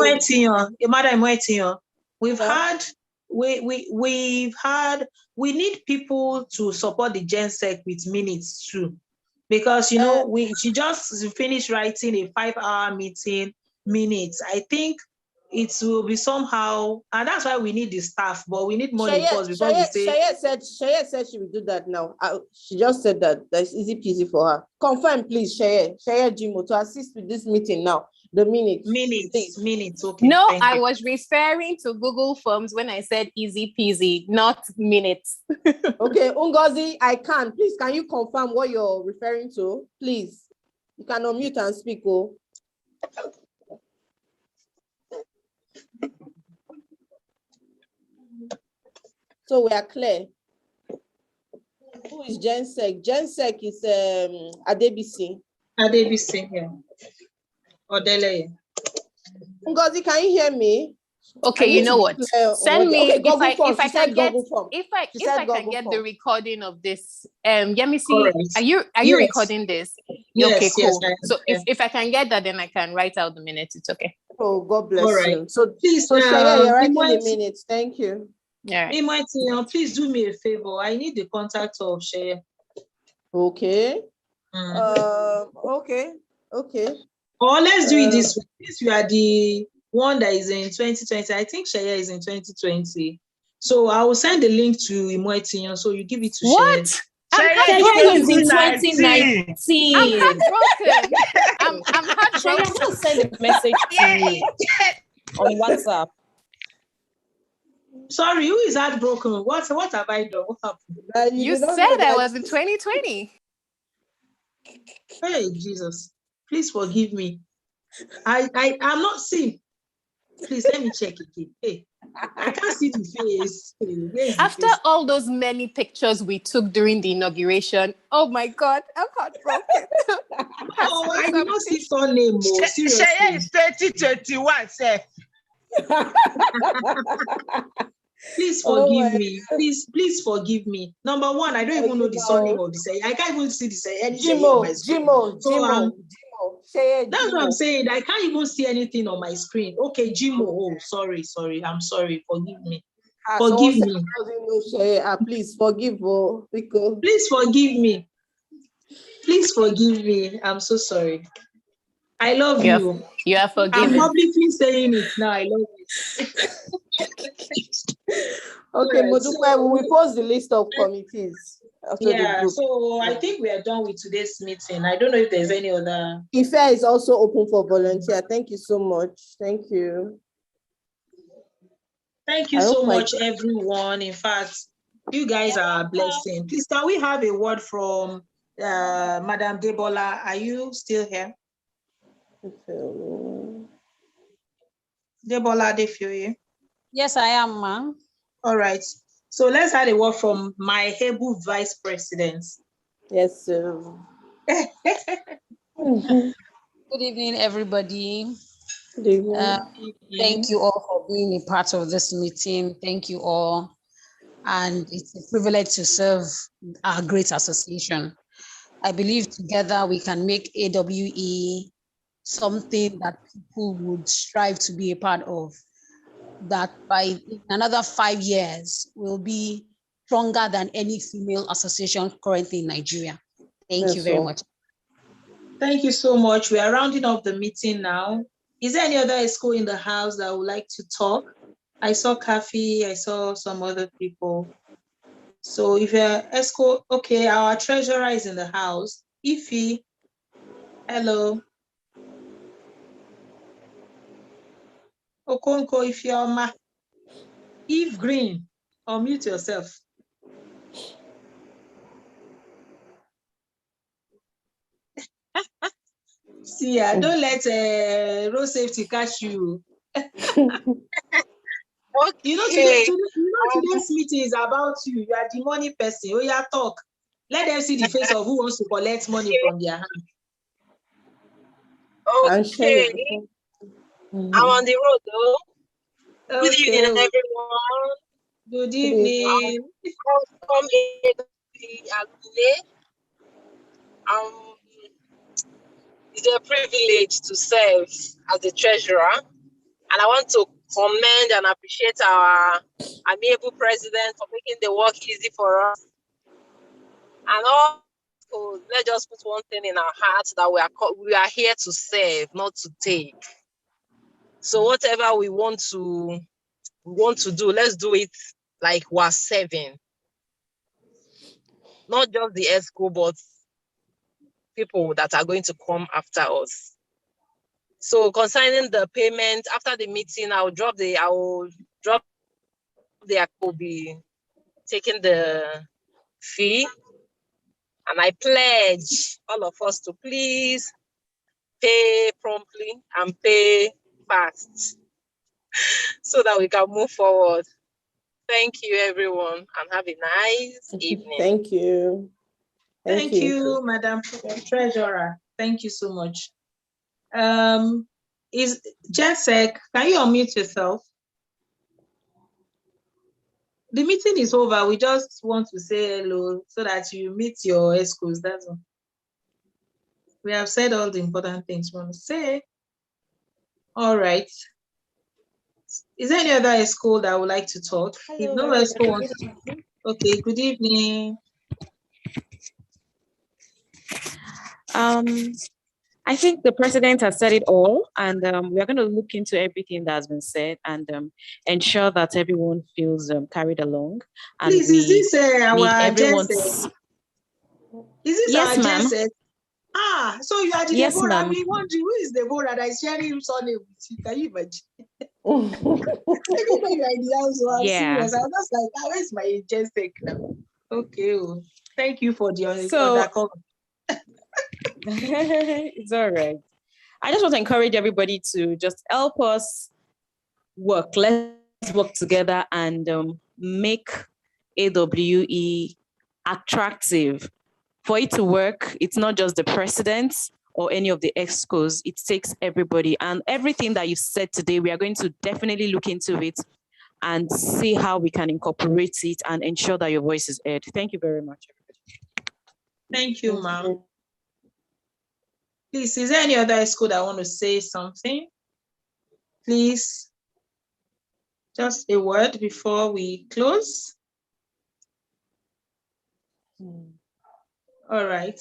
we need people to support the GenSec with minutes too. Because you know, she just finished writing a 5-hour meeting minutes. I think it will be somehow, and that's why we need the staff, but we need money first before we say. Sheye said she will do that now. She just said that's easy peasy for her. Confirm, please, Sheye Jimo, to assist with this meeting now. The minutes. Okay. No, I was referring to Google Forms when I said easy peasy, not minutes. Okay, Ngozi, I can. Please, can you confirm what you're referring to? Please. You can unmute and speak. Oh. So we are clear. Who is GenSec? GenSec is Adebisi. Adebisi, yeah. Odele. Ngozi, can you hear me? Okay, you know what? Send me if I can get the recording of this. Let me see. Are you recording this? Yes, okay, cool. Yes, so if I can get that, then I can write out the minutes. It's okay. Oh, God bless you. So please, Sheye, you're writing the minutes. Thank you. Yeah. Please do me a favor. I need the contact of Sheye. Okay. Okay. Or let's do it this way. Since you are the one that is in 2020, I think Sheye is in 2020. So I will send the link to Imoetinyo, so you give it to Sheye. I'm heartbroken in 2019. I'm heartbroken. I'm heartbroken. Sheye, just send a message to me on WhatsApp. Sorry, who is heartbroken? What have I done? What happened? You said I was in 2020. Hey, Jesus. Please forgive me. I'm not seeing. Please let me check again. Hey, I can't see the face. After all those many pictures we took during the inauguration, oh my God, I'm heartbroken. I did not see your name. Sheye is 2021, sir. Please forgive me. Please forgive me. Number one, I don't even know the surname of the Sheye. I can't even see the Sheye. Jimo. That's what I'm saying. I can't even see anything on my screen. Okay, Jimo. Oh, sorry. I'm sorry. Forgive me. Forgive me. Please forgive me. Please forgive me. Please forgive me. I'm so sorry. I love you. You are forgiven. I'm publicly saying it now. I love you. Okay, Modupe, we will post the list of committees. So I think we are done with today's meeting. I don't know if there's any other. IFE is also open for volunteer. Thank you so much. Thank you. Thank you so much, everyone. In fact, you guys are a blessing. Please, can we have a word from Madam Debola? Are you still here? Debola Defioye. Yes, I am, ma'am. All right. So let's have a word from my able vice president. Yes, sir. Good evening, everybody. Good evening. Thank you all for being a part of this meeting. Thank you all. And it's a privilege to serve our great association. I believe together we can make AWE something that people would strive to be a part of. That by another 5 years will be stronger than any female association currently in Nigeria. Thank you very much. Thank you so much. We are rounding up the meeting now. Is there any other ESCO in the house that would like to talk? I saw Kafi, I saw some other people. So if you're ESCO, okay, our treasurer is in the house. Ify, hello. Okonko Ifeoma. Eve Green, unmute yourself. See, don't let road safety catch you. Okay. Today's meeting is about you. You are the money person. Oh, yeah, talk. Let them see the face of who wants to collect money from their hand. Okay. I'm on the road though. Good evening, everyone. Good evening. Welcome to the Alumnae. It's a privilege to serve as the treasurer, and I want to commend and appreciate our amiable president for making the work easy for us. And also, let's just put one thing in our hearts, that we are here to serve, not to take. So whatever we want to do, let's do it like we're serving. Not just the ESCO, but people that are going to come after us. So concerning the payment, after the meeting, I will be taking the fee, and I pledge all of us to please pay promptly and pay fast so that we can move forward. Thank you, everyone, and have a nice evening. Thank you. Thank you, Madam Treasurer. Thank you so much. Is Jensek, can you unmute yourself? The meeting is over. We just want to say hello so that you meet your ESCOs. That's all. We have said all the important things we want to say. All right. Is there any other ESCO that would like to talk? If no ESCO wants to. Okay, good evening. I think the president has said it all, and we are going to look into everything that has been said and ensure that everyone feels carried along. And please, is this our everyone's... Is this yes, our ma'am. Ah, so you are the yes, Deborah. ma'am. We wondering who is Deborah that is sharing him surname with you. Can you imagine? I didn't know you are in the house. So I'm serious. I was just like, where's my Jensek now? Okay. Thank you for the undercover. It's all right. I just want to encourage everybody to just help us work. Let's work together and make AWE attractive. For it to work, it's not just the president or any of the ESCOs, it takes everybody. And everything that you said today, we are going to definitely look into it and see how we can incorporate it and ensure that your voice is heard. Thank you very much, everybody. Thank you, ma'am. Please, is there any other ESCO that want to say something? Please, just a word before we close. All right.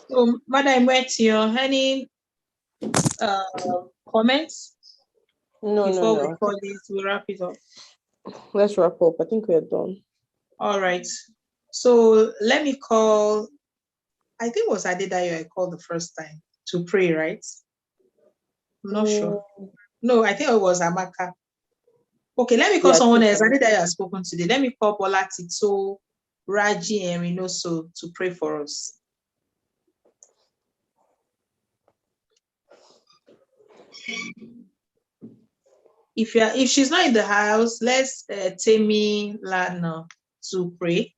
So, Madam Wetio, any comments? Before we call this, we wrap it up. Let's wrap up. I think we're done. All right. So let me call, I think it was Adedayo I called the first time to pray, right? I'm not sure. No, I think it was Amaka. Okay, let me call someone else. Adedayo has spoken today. Let me call Bola Tito, Raji, and Rinoso to pray for us. If she's not in the house, let's Temi Lana to pray.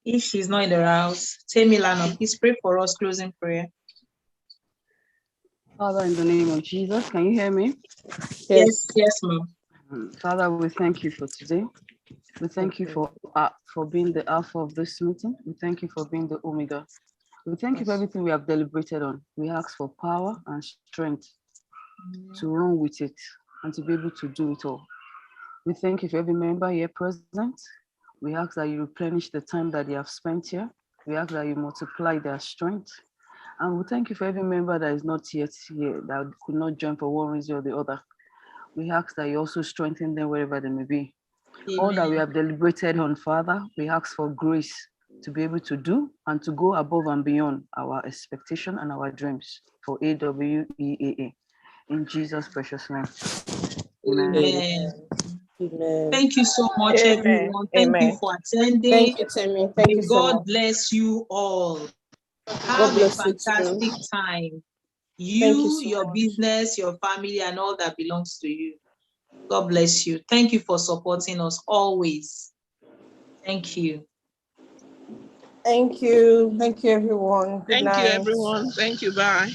If she's not in the house, Temi Lana, please pray for us, closing prayer. Father, in the name of Jesus, can you hear me? Yes, ma'am. Father, we thank you for today. We thank you for being the Alpha of this meeting. We thank you for being the Omega. We thank you for everything we have deliberated on. We ask for power and strength to run with it and to be able to do it all. We thank you for every member here present. We ask that you replenish the time that they have spent here. We ask that you multiply their strength. And we thank you for every member that is not yet here, that could not join for one reason or the other. We ask that you also strengthen them wherever they may be. Amen. All that we have deliberated on, Father, we ask for grace to be able to do and to go above and beyond our expectation and our dreams for AWEAA. In Jesus' precious name. Amen. Amen. Thank you so much, everyone. Thank you for attending. Thank you, Temi. Thank you so much. God bless you all. Have a bless you too. fantastic time. Thank you so Your much. business, your family, and all that belongs to you. God bless you. Thank you for supporting us always. Thank you. Thank you. Thank you, everyone. Good Thank you, night. everyone. Thank you. Bye.